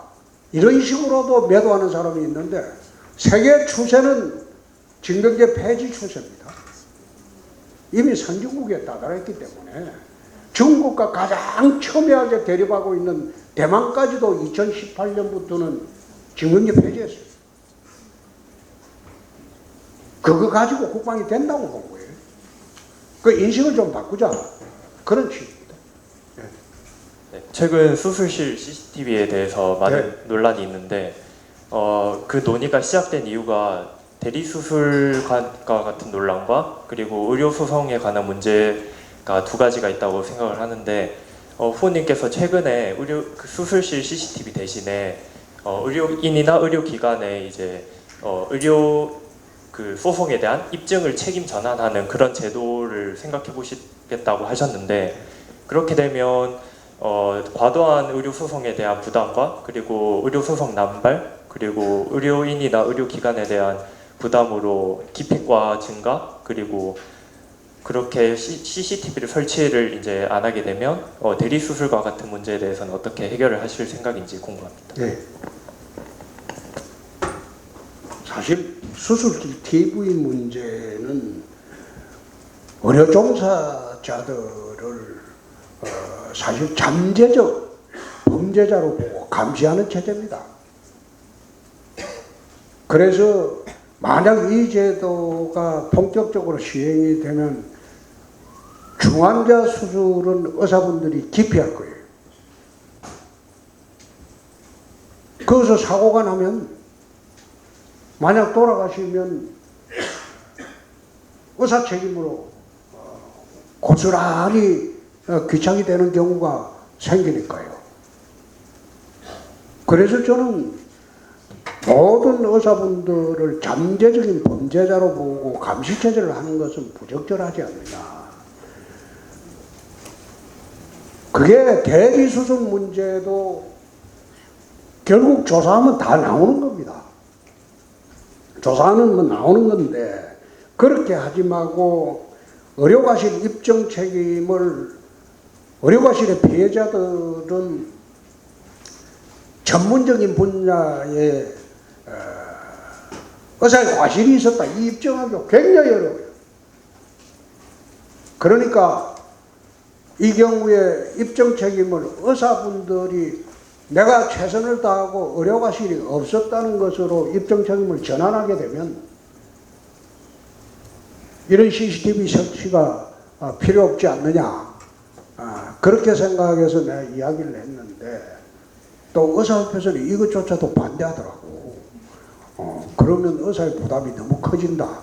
이런 식으로도 매도하는 사람이 있는데 세계 추세는 징병제 폐지 추세입니다. 이미 선진국에 다다랐기 때문에 중국과 가장 첨예하게 대립하고 있는 대만까지도 2018년부터는 징병제 폐지했어요. 그거 가지고 국방이 된다고 본 거예요. 그 인식을 좀 바꾸자. 그런 취지입니다. 네, 최근 수술실 CCTV에 대해서 많은 논란이 있는데 그 논의가 시작된 이유가 대리수술과 같은 논란과 그리고 의료소송에 관한 문제가 두 가지가 있다고 생각을 하는데 후보님께서 최근에 그 수술실 CCTV 대신에 의료인이나 의료기관에 이제 의료 그 소송에 대한 입증을 책임 전환하는 그런 제도를 생각해 보시겠다고 하셨는데 그렇게 되면 과도한 의료소송에 대한 부담과 그리고 의료소송 남발 그리고 의료인이나 의료기관에 대한 부담으로 기피과 증가 그리고 그렇게 CCTV를 설치를 이제 안 하게 되면 대리 수술과 같은 문제에 대해서는 어떻게 해결을 하실 생각인지 궁금합니다. 네. 사실 수술실 TV 문제는 의료 종사자들을 사실 잠재적 범죄자로 보고 감시하는 체제입니다. 그래서 만약 이 제도가 본격적으로 시행이 되면 중환자 수술은 의사분들이 기피할 거예요. 거기서 사고가 나면 만약 돌아가시면 의사 책임으로 고스란히 귀착이 되는 경우가 생기니까요. 그래서 저는 모든 의사분들을 잠재적인 범죄자로 보고 감시체제를 하는 것은 부적절하지 않느냐. 그게 대리수술 문제도 결국 조사하면 다 나오는 겁니다. 조사하는 건 나오는 건데 그렇게 하지 말고 의료과실 입증 책임을 의료과실의 피해자들은 전문적인 분야에 의사의 과실이 있었다 이 입증하기가 굉장히 어려워요. 그러니까 이 경우에 입증 책임을 의사분들이 내가 최선을 다하고 의료과실이 없었다는 것으로 입증 책임을 전환하게 되면 이런 CCTV 설치가 필요 없지 않느냐 그렇게 생각해서 내가 이야기를 했는데 또 의사협회에서는 이것조차도 반대하더라고. 그러면 의사의 부담이 너무 커진다.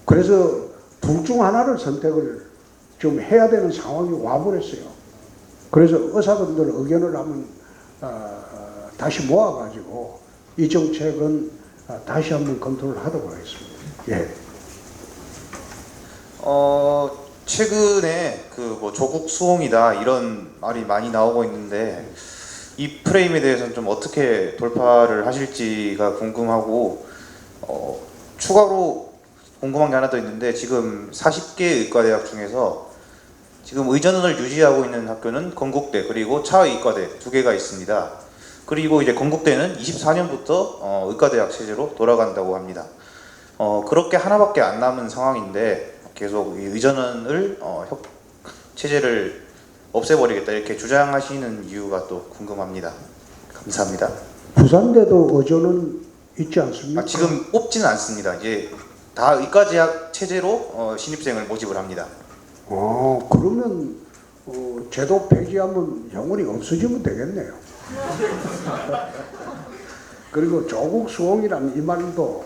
그래서 둘 중 하나를 선택을 좀 해야 되는 상황이 와버렸어요. 그래서 의사분들 의견을 한번 다시 모아가지고 이 정책은 다시 한번 검토를 하도록 하겠습니다. 예. 최근에 그 뭐 조국 수홍이다 이런 말이 많이 나오고 있는데 이 프레임에 대해서는 좀 어떻게 돌파를 하실지가 궁금하고 추가로 궁금한 게 하나 더 있는데 지금 40개 의과대학 중에서 지금 의전을 유지하고 있는 학교는 건국대 그리고 차의과대 두 개가 있습니다. 그리고 이제 건국대는 24년부터 의과대학 체제로 돌아간다고 합니다. 그렇게 하나밖에 안 남은 상황인데 계속 이 의전을 체제를 없애버리겠다 이렇게 주장하시는 이유가 또 궁금합니다. 감사합니다. 부산대도 의전은 있지 않습니까? 지금 뽑지는 않습니다. 이제 다 의과대학 체제로 신입생을 모집을 합니다. 그러면 제도 폐지하면 영원히 없어지면 되겠네요. 그리고 조국 수홍이라는 이 말도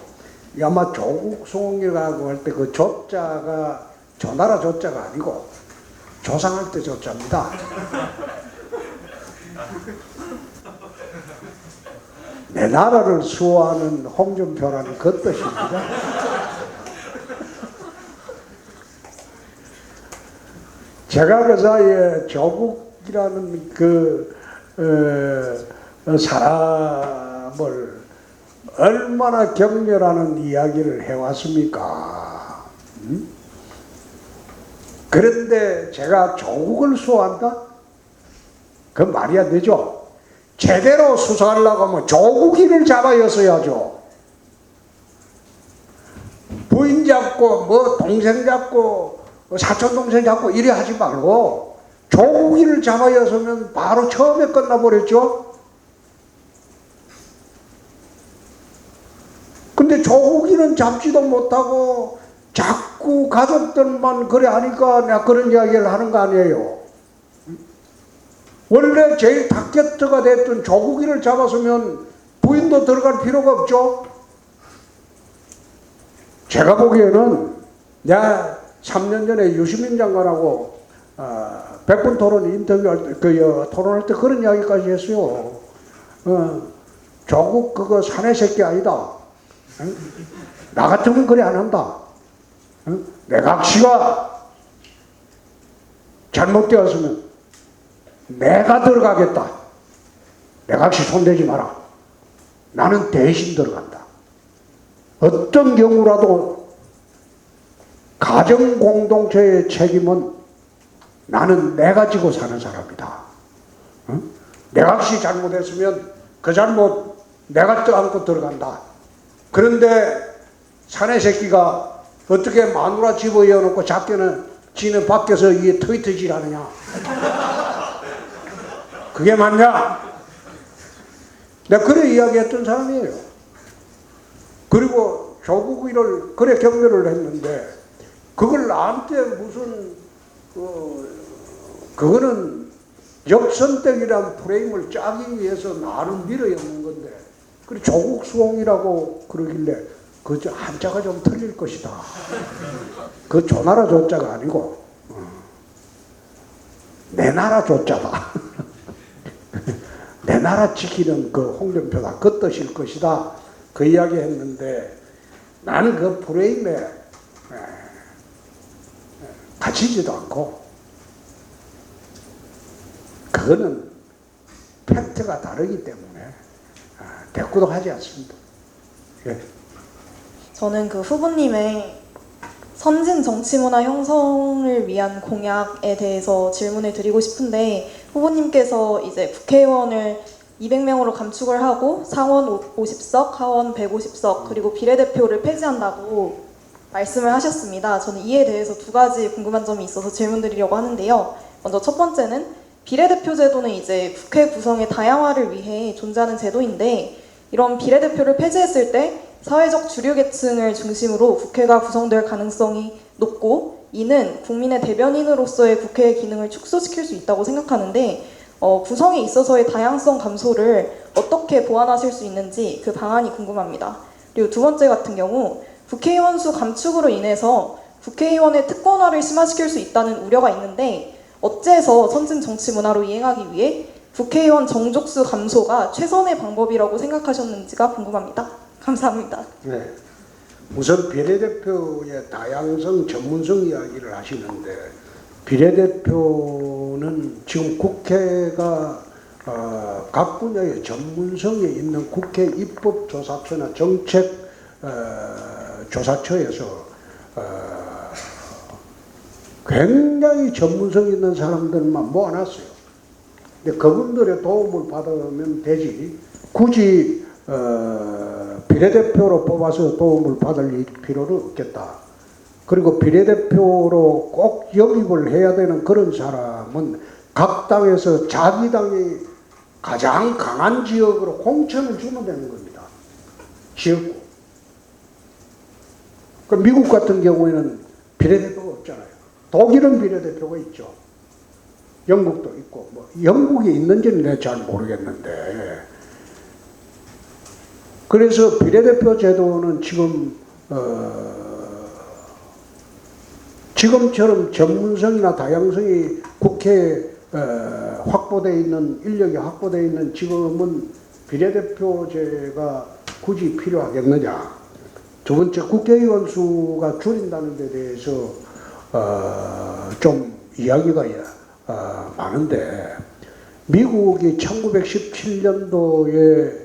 아마 조국 수홍이라고 할 때 그 조자가 저 나라 조자가 아니고 조상할 때 조자입니다. 내 나라를 수호하는 홍준표라는 그 뜻입니다. 제가 그 사이에 조국이라는 그 사람을 얼마나 격려하는 이야기를 해왔습니까? 그런데 제가 조국을 수호한다? 그건 말이 안 되죠. 제대로 수사하려고 하면 조국이를 잡아였어야죠. 부인 잡고 뭐 동생 잡고 사촌 동생 잡고 이래 하지 말고 조국이를 잡아였으면 바로 처음에 끝나버렸죠. 근데 조국이는 잡지도 못하고 자꾸 가족들만 그래 하니까 내가 그런 이야기를 하는 거 아니에요. 원래 제일 타겟가 됐던 조국이를 잡았으면 부인도 들어갈 필요가 없죠. 제가 보기에는 내가 3년 전에 유시민 장관하고 100분 토론 인터뷰할 때, 토론할 때 그런 이야기까지 했어요. 조국 그거 사내 새끼 아니다. 나 같으면 그래 안 한다. 내각시가 잘못되었으면 내가 들어가겠다. 내각시 손대지 마라. 나는 대신 들어간다. 어떤 경우라도 가정 공동체의 책임은 나는 내가 지고 사는 사람이다. 응? 내가 혹시 잘못했으면 그 잘못 내가 떠안고 들어간다. 그런데 사내 새끼가 어떻게 마누라 집어이어놓고 작게는 지는 밖에서 이게 트위터질 하느냐. 그게 맞냐? 내가 그래 이야기했던 사람이에요. 그리고 조국 일을 그래 격려를 했는데 그걸 나한테 무슨 그거는 역선택이란 프레임을 짜기 위해서 나를 밀어였는 건데 그래 조국 수홍이라고 그러길래 그 한자가 좀 틀릴 것이다. 그 조나라 조자가 아니고 내 나라 조자다. 내 나라 지키는 그 홍준표다. 그 뜻일 것이다. 그 이야기 했는데 나는 그 프레임에 갇히지도 않고 그거는 팩트가 다르기 때문에 대꾸도 하지 않습니다. 예. 저는 그 후보님의 선진 정치문화 형성을 위한 공약에 대해서 질문을 드리고 싶은데 후보님께서 이제 국회의원을 200명으로 감축을 하고 상원 50석, 하원 150석 그리고 비례대표를 폐지한다고 말씀을 하셨습니다. 저는 이에 대해서 두 가지 궁금한 점이 있어서 질문 드리려고 하는데요. 먼저 첫 번째는 비례대표 제도는 이제 국회 구성의 다양화를 위해 존재하는 제도인데 이런 비례대표를 폐지했을 때 사회적 주류 계층을 중심으로 국회가 구성될 가능성이 높고 이는 국민의 대변인으로서의 국회의 기능을 축소시킬 수 있다고 생각하는데 구성에 있어서의 다양성 감소를 어떻게 보완하실 수 있는지 그 방안이 궁금합니다. 그리고 두 번째 같은 경우 국회의원 수 감축으로 인해서 국회의원의 특권화를 심화시킬 수 있다는 우려가 있는데 어째서 선진 정치 문화로 이행하기 위해 국회의원 정족수 감소가 최선의 방법이라고 생각하셨는지가 궁금합니다. 감사합니다. 네. 우선 비례대표의 다양성, 전문성 이야기를 하시는데 비례대표는 지금 국회가 각 분야의 전문성이 있는 국회 입법조사처나 정책조사처에서 굉장히 전문성 있는 사람들만 모아놨어요. 근데 그분들의 도움을 받으면 되지 굳이 비례대표로 뽑아서 도움을 받을 필요는 없겠다. 그리고 비례대표로 꼭 영입을 해야 되는 그런 사람은 각 당에서 자기 당이 가장 강한 지역으로 공천을 주면 되는 겁니다. 지역구. 그 미국 같은 경우에는 비례대표가 없잖아요. 독일은 비례대표가 있죠. 영국도 있고 뭐 영국이 있는지는 내가 잘 모르겠는데 그래서 비례대표 제도는 지금 지금처럼 전문성이나 다양성이 국회에 확보되어 있는 인력이 확보되어 있는 지금은 비례대표제가 굳이 필요하겠느냐. 두 번째 국회의원 수가 줄인다는 데 대해서 좀 이야기가 많은데 미국이 1917년도에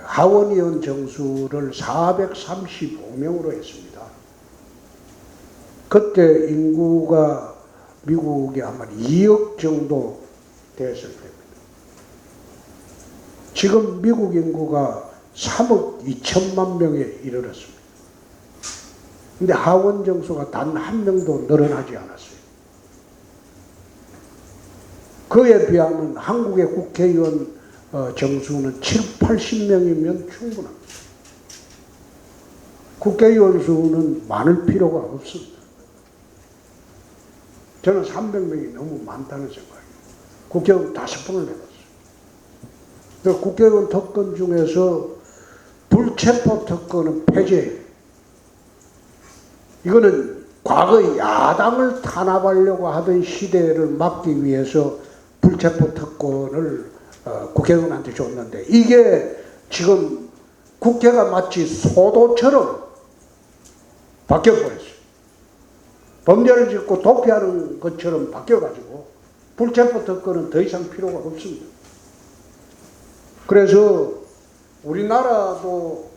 하원의원 정수를 435명으로 했습니다. 그때 인구가 미국이 아마 2억 정도 됐을 때입니다. 지금 미국 인구가 3억 2천만 명에 이르렀습니다. 근데 하원 정수가 단 한 명도 늘어나지 않았어요. 그에 비하면 한국의 국회의원 정수는 7, 80명이면 충분합니다. 국회의원 수는 많을 필요가 없습니다. 저는 300명이 너무 많다는 생각이에요. 국회의원 5번을 해봤어요. 국회의원 특권 중에서 불체포 특권은 폐지해요. 이거는 과거 야당을 탄압하려고 하던 시대를 막기 위해서 불체포 특권을 국회의원한테 줬는데 이게 지금 국회가 마치 소도처럼 바뀌어버렸어요. 범죄를 짓고 도피하는 것처럼 바뀌어가지고 불체포 특권은 더 이상 필요가 없습니다. 그래서 우리나라도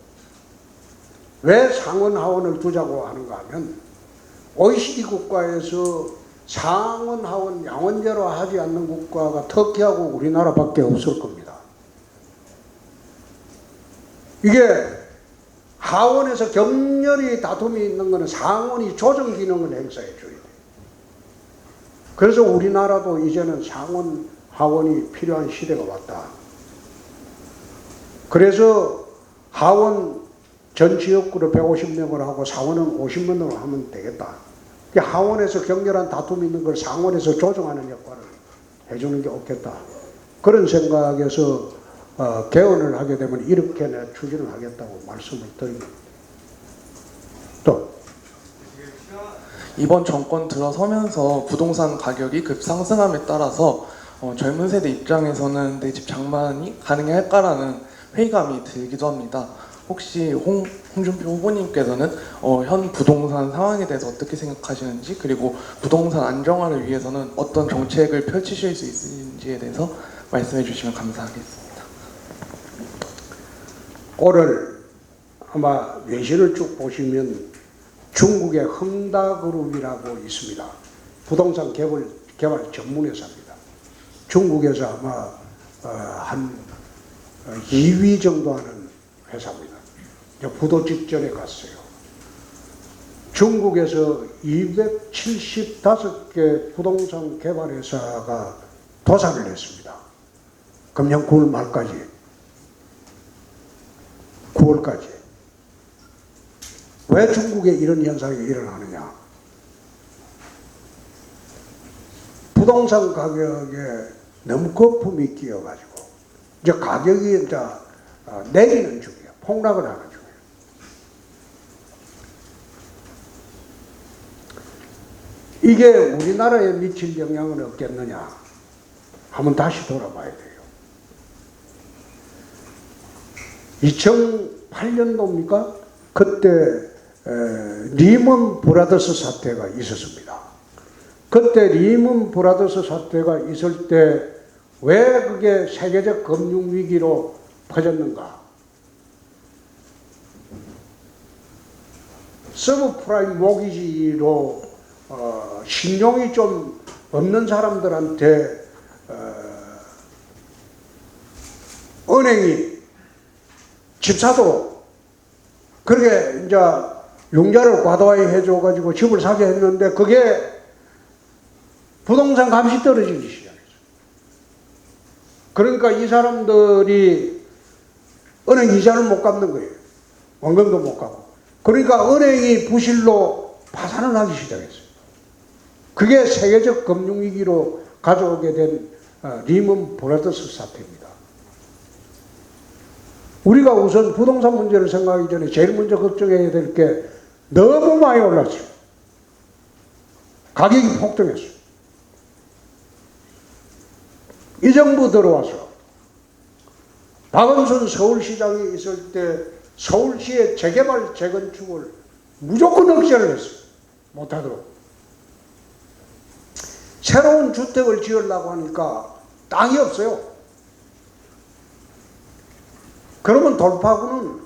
왜 상원 하원을 두자고 하는가 하면 OECD 국가에서 상원, 하원, 양원제로 하지 않는 국가가 터키하고 우리나라밖에 없을 겁니다. 이게 하원에서 격렬히 다툼이 있는 것은 상원이 조정 기능을 행사해 줘야 돼요. 그래서 우리나라도 이제는 상원, 하원이 필요한 시대가 왔다. 그래서 하원 전 지역구로 150명을 하고 상원은 50명으로 하면 되겠다. 하원에서 격렬한 다툼이 있는 걸 상원에서 조정하는 역할을 해주는 게 없겠다. 그런 생각에서 개헌을 하게 되면 이렇게 추진을 하겠다고 말씀을 드립니다. 또 이번 정권 들어서면서 부동산 가격이 급상승함에 따라서 젊은 세대 입장에서는 내 집 장만이 가능할까라는 회의감이 들기도 합니다. 혹시 홍준표 후보님께서는 현 부동산 상황에 대해서 어떻게 생각하시는지, 그리고 부동산 안정화를 위해서는 어떤 정책을 펼치실 수 있는지에 대해서 말씀해 주시면 감사하겠습니다. 오늘 아마 외신을 쭉 보시면 중국의 헝다그룹이라고 있습니다. 부동산 개발 전문 회사입니다. 중국에서 아마 한 2위 정도 하는 회사입니다. 부도 직전에 갔어요. 중국에서 275개 부동산 개발 회사가 도산을 했습니다. 금년 9월 말까지. 9월까지. 왜 중국에 이런 현상이 일어나느냐? 부동산 가격에 너무 거품이 끼어가지고 이제 가격이 이제 내리는 중이에요. 폭락을 하는 중이에요. 이게 우리나라에 미칠 영향은 없겠느냐? 한번 다시 돌아봐야 돼요. 2008년도입니까? 그때 리먼 브라더스 사태가 있었습니다. 그때 리먼 브라더스 사태가 있을 때 왜 그게 세계적 금융위기로 퍼졌는가? 서브프라임 모기지로 신용이 좀 없는 사람들한테 은행이 집 사도록 그렇게 이제 융자를 과도하게 해줘가지고 집을 사게 했는데 그게 부동산 값이 떨어지기 시작했어요. 그러니까 이 사람들이 은행 이자를 못 갚는 거예요. 원금도 못 갚고. 그러니까 은행이 부실로 파산을 하기 시작했어요. 그게 세계적 금융위기로 가져오게 된 리먼 브라더스 사태입니다. 우리가 우선 부동산 문제를 생각하기 전에 제일 먼저 걱정해야 될 게 너무 많이 올랐어요. 가격이 폭등했어요. 이 정부 들어와서 박원순 서울시장이 있을 때 서울시의 재개발, 재건축을 무조건 억제를 했어요. 못하도록. 새로운 주택을 지으려고 하니까 땅이 없어요. 그러면 돌파구는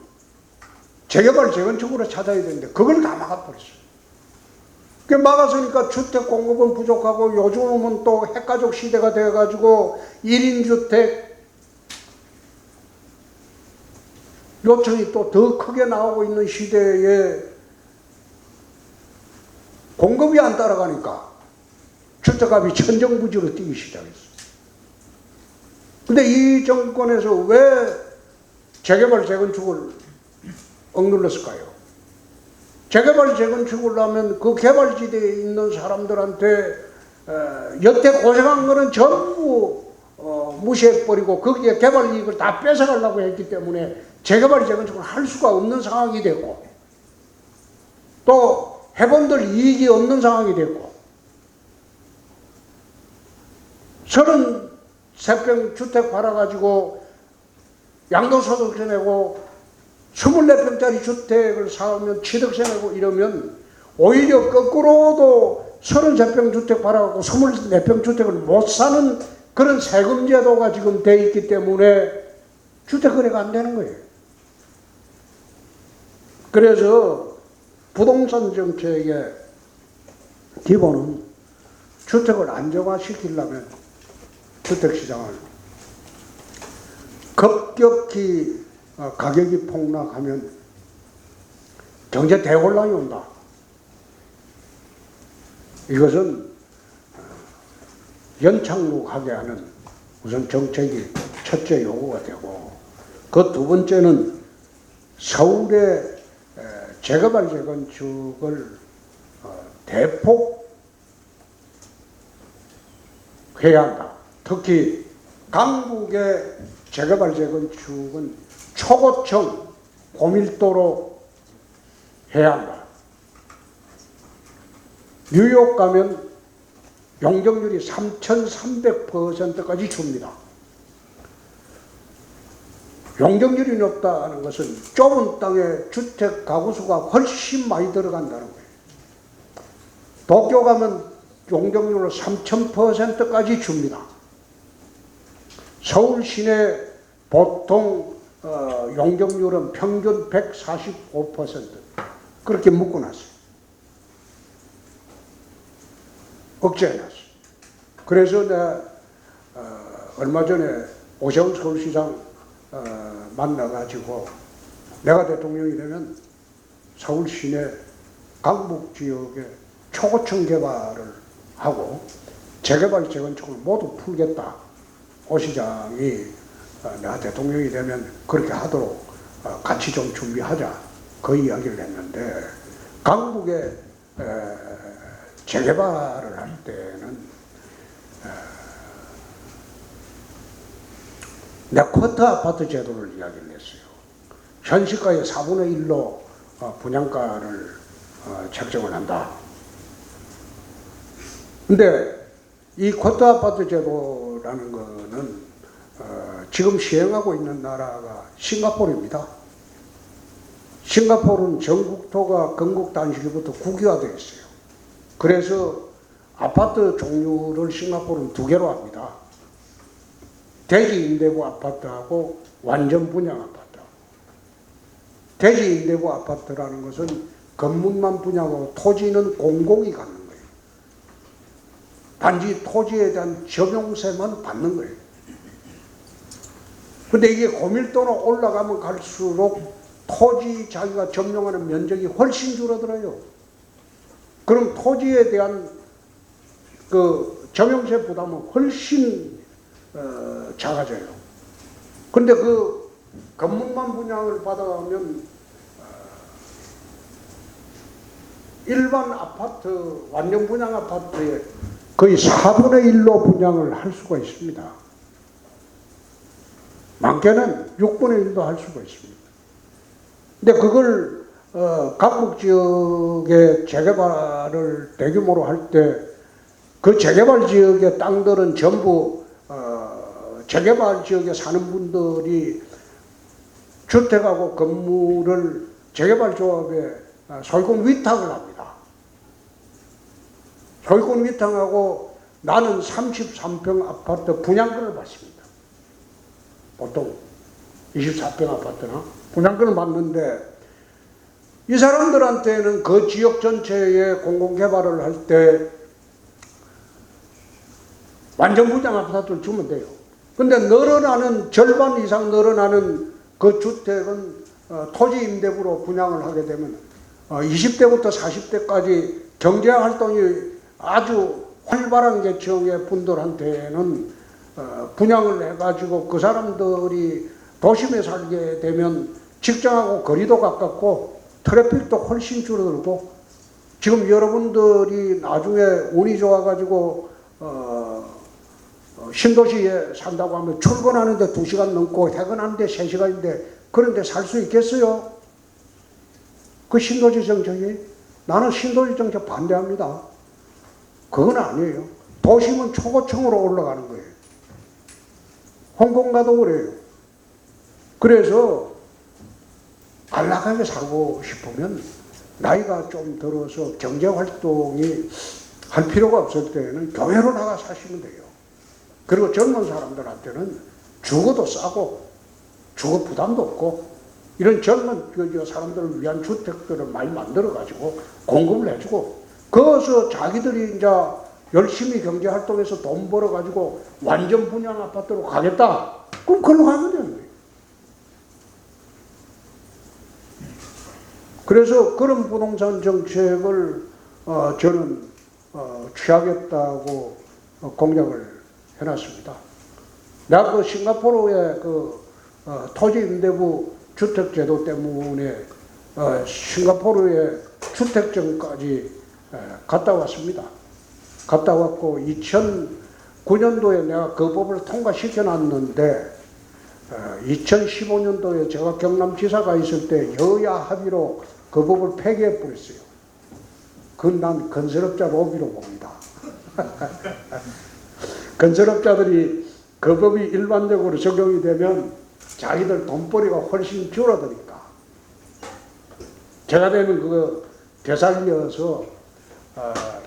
재개발, 재건축으로 찾아야 되는데 그걸 다 막아버렸어요. 그게 막았으니까 주택 공급은 부족하고 요즘은 또 핵가족 시대가 되어가지고 1인 주택 요청이 또 더 크게 나오고 있는 시대에 공급이 안 따라가니까 주택값이 천정부지로 뛰기 시작했어요. 근데 이 정권에서 왜 재개발, 재건축을 억눌렀을까요? 재개발, 재건축을 하면 그 개발지대에 있는 사람들한테 여태 고생한 거는 전부 무시해버리고 거기에 개발 이익을 다 뺏어가려고 했기 때문에 재개발, 재건축을 할 수가 없는 상황이 됐고 또 회원들 이익이 없는 상황이 됐고 33평 주택 팔아가지고 양도소득세 내고 24평짜리 주택을 사오면 취득세 내고 이러면 오히려 거꾸로도 33평 주택 팔아갖고 24평 주택을 못 사는 그런 세금 제도가 지금 돼 있기 때문에 주택 거래가 안 되는 거예요. 그래서 부동산 정책에 기본은 주택을 안정화시키려면 주택시장을 급격히 가격이 폭락하면 경제 대혼란이 온다. 이것은 연착륙 하게 하는 우선 정책이 첫째 요구가 되고, 그 두 번째는 서울의 재개발 재건축을 대폭 해야 한다. 특히 강북의 재개발 재건축은 초고층 고밀도로 해야 한다. 뉴욕 가면 용적률이 3,300%까지 줍니다. 용적률이 높다는 것은 좁은 땅에 주택 가구 수가 훨씬 많이 들어간다는 거예요. 도쿄 가면 용적률로 3,000%까지 줍니다. 서울 시내 보통 용적률은 평균 145% 그렇게 묶어놨어요. 억제해놨어요. 그래서 내가 얼마 전에 오세훈 서울시장 만나가지고 내가 대통령이 되면 서울 시내 강북 지역에 초고층 개발을 하고 재개발 재건축을 모두 풀겠다. 오 시장이 내가 대통령이 되면 그렇게 하도록 같이 좀 준비하자. 그 이야기를 했는데, 강북에 재개발을 할 때는 내 쿼터 아파트 제도를 이야기를 했어요. 현시가의 4분의 1로 분양가를 책정을 한다. 근데 이 쿼터 아파트 제도라는 거는 지금 시행하고 있는 나라가 싱가포르입니다. 싱가포르는 전국토가 건국 단시기부터 국유화되어 있어요. 그래서 아파트 종류를 싱가포르는 두 개로 합니다. 대지 임대부 아파트하고 완전 분양 아파트. 대지 임대부 아파트라는 것은 건물만 분양하고 토지는 공공이 갖는 거예요. 단지 토지에 대한 적용세만 받는 거예요. 근데 이게 고밀도로 올라가면 갈수록 토지 자기가 점용하는 면적이 훨씬 줄어들어요. 그럼 토지에 대한 그 점용세 부담은 훨씬 작아져요. 근데 그 건물만 분양을 받아가면 일반 아파트, 완전 분양 아파트에 거의 4분의 1로 분양을 할 수가 있습니다. 많게는 6분의 1도 할 수가 있습니다. 근데 그걸 강북 지역의 재개발을 대규모로 할 때 그 재개발 지역의 땅들은 전부 재개발 지역에 사는 분들이 주택하고 건물을 재개발 조합에 소유권 위탁을 합니다. 소유권 위탁하고 나는 33평 아파트 분양권을 받습니다. 보통 24평 아파트나 분양권을 받는데, 이 사람들한테는 그 지역 전체에 공공개발을 할 때 완전 분양 아파트를 주면 돼요. 근데 늘어나는 절반 이상 늘어나는 그 주택은 토지 임대부로 분양을 하게 되면 20대부터 40대까지 경제활동이 아주 활발한 계층의 분들한테는 분양을 해가지고 그 사람들이 도심에 살게 되면 직장하고 거리도 가깝고 트래픽도 훨씬 줄어들고, 지금 여러분들이 나중에 운이 좋아가지고 신도시에 산다고 하면 출근하는데 2시간 넘고 퇴근하는데 3시간인데 그런데 살 수 있겠어요? 그 신도시 정책이? 나는 신도시 정책 반대합니다. 그건 아니에요. 도심은 초고층으로 올라가는 거예요. 홍콩 가도 그래요. 그래서 안락하게 살고 싶으면 나이가 좀 들어서 경제활동이 할 필요가 없을 때는 교회로 나가 사시면 돼요. 그리고 젊은 사람들한테는 주거도 싸고 주거 부담도 없고 이런 젊은 사람들을 위한 주택들을 많이 만들어 가지고 공급을 해주고, 거기서 자기들이 이제 열심히 경제 활동해서 돈 벌어가지고 완전 분양 아파트로 가겠다. 그럼 그걸로 가면 되는 거예요. 그래서 그런 부동산 정책을 저는 취하겠다고 공약을 해놨습니다. 내가 그 싱가포르의 그 토지 임대부 주택 제도 때문에 싱가포르의 주택정까지 갔다 왔습니다. 갔다 왔고 2009년도에 내가 그 법을 통과시켜 놨는데 2015년도에 제가 경남지사가 있을 때 여야 합의로 그 법을 폐기해 버렸어요. 그건 난 건설업자 로비로 봅니다. 건설업자들이 그 법이 일반적으로 적용이 되면 자기들 돈벌이가 훨씬 줄어드니까 제가 되면 그 대상이어서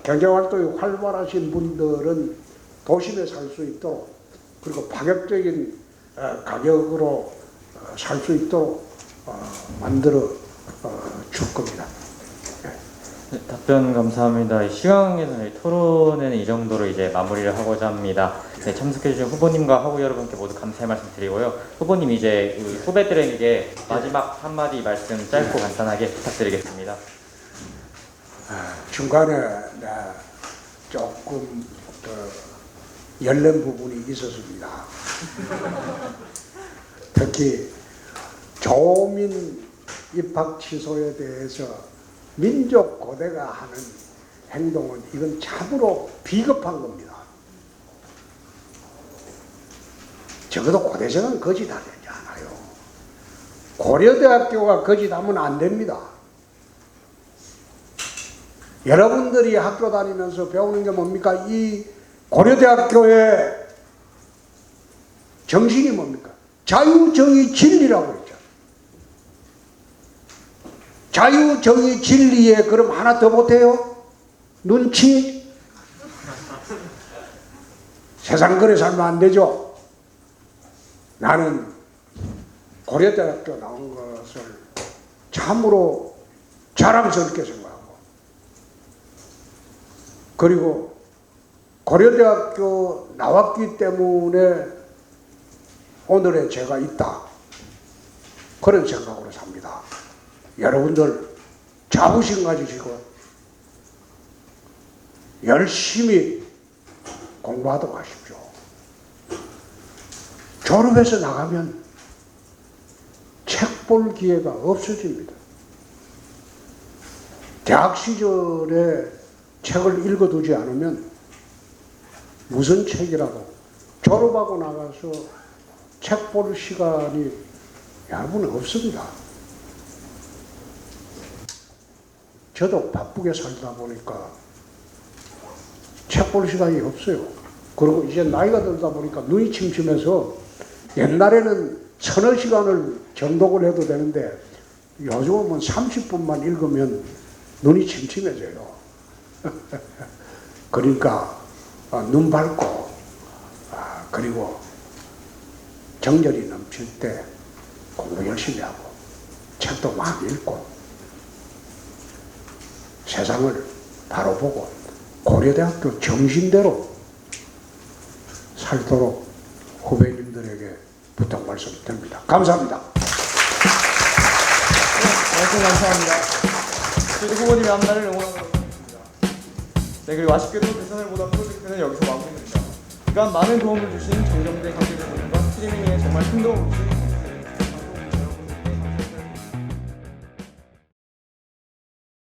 경제활동이 활발하신 분들은 도심에 살 수 있도록 그리고 파격적인 가격으로 살 수 있도록 만들어 줄 겁니다. 네, 답변 감사합니다. 시간 관계상 토론회는 이 정도로 이제 마무리를 하고자 합니다. 네, 참석해주신 후보님과 하고 여러분께 모두 감사의 말씀 드리고요. 후보님 이제 후배들에게 마지막 한마디 말씀 짧고 간단하게 부탁드리겠습니다. 중간에 조금 열린 부분이 있었습니다. 특히 조민 입학 취소에 대해서 민족 고대가 하는 행동은 이건 참으로 비겁한 겁니다. 적어도 고대생은 거짓하지 않아요. 고려대학교가 거짓하면 안 됩니다. 여러분들이 학교 다니면서 배우는 게 뭡니까? 이 고려대학교의 정신이 뭡니까? 자유, 정의, 진리라고 했죠. 자유, 정의, 진리에 그럼 하나 더 못해요? 눈치? 세상 그래 살면 안 되죠. 나는 고려대학교 나온 것을 참으로 자랑스럽게 생각하고 그리고 고려대학교 나왔기 때문에 오늘의 제가 있다. 그런 생각으로 삽니다. 여러분들 자부심 가지시고 열심히 공부하도록 하십시오. 졸업해서 나가면 책 볼 기회가 없어집니다. 대학 시절에 책을 읽어두지 않으면 무슨 책이라도 졸업하고 나가서 책 볼 시간이 여러분 없습니다. 저도 바쁘게 살다 보니까 책 볼 시간이 없어요. 그리고 이제 나이가 들다 보니까 눈이 침침해서 옛날에는 서너 시간을 정독을 해도 되는데 요즘은 30분만 읽으면 눈이 침침해져요. 그러니까 눈 밝고 그리고 정열이 넘칠 때 공부 열심히 하고 책도 많이 읽고 세상을 바로 보고 고려대학교 정신대로 살도록 후배님들에게 부탁 말씀드립니다. 감사합니다. 말씀 감사합니다. 저희 후보님의 앞날을 응원하도록 하겠습니다. 네, 그리고 아쉽게도 대선을 보다 프로젝트는 여기서 마무리됩니다. 그간 많은 도움을 주신 정정대 관계자분과 스트리밍에 정말 큰 도움을 주신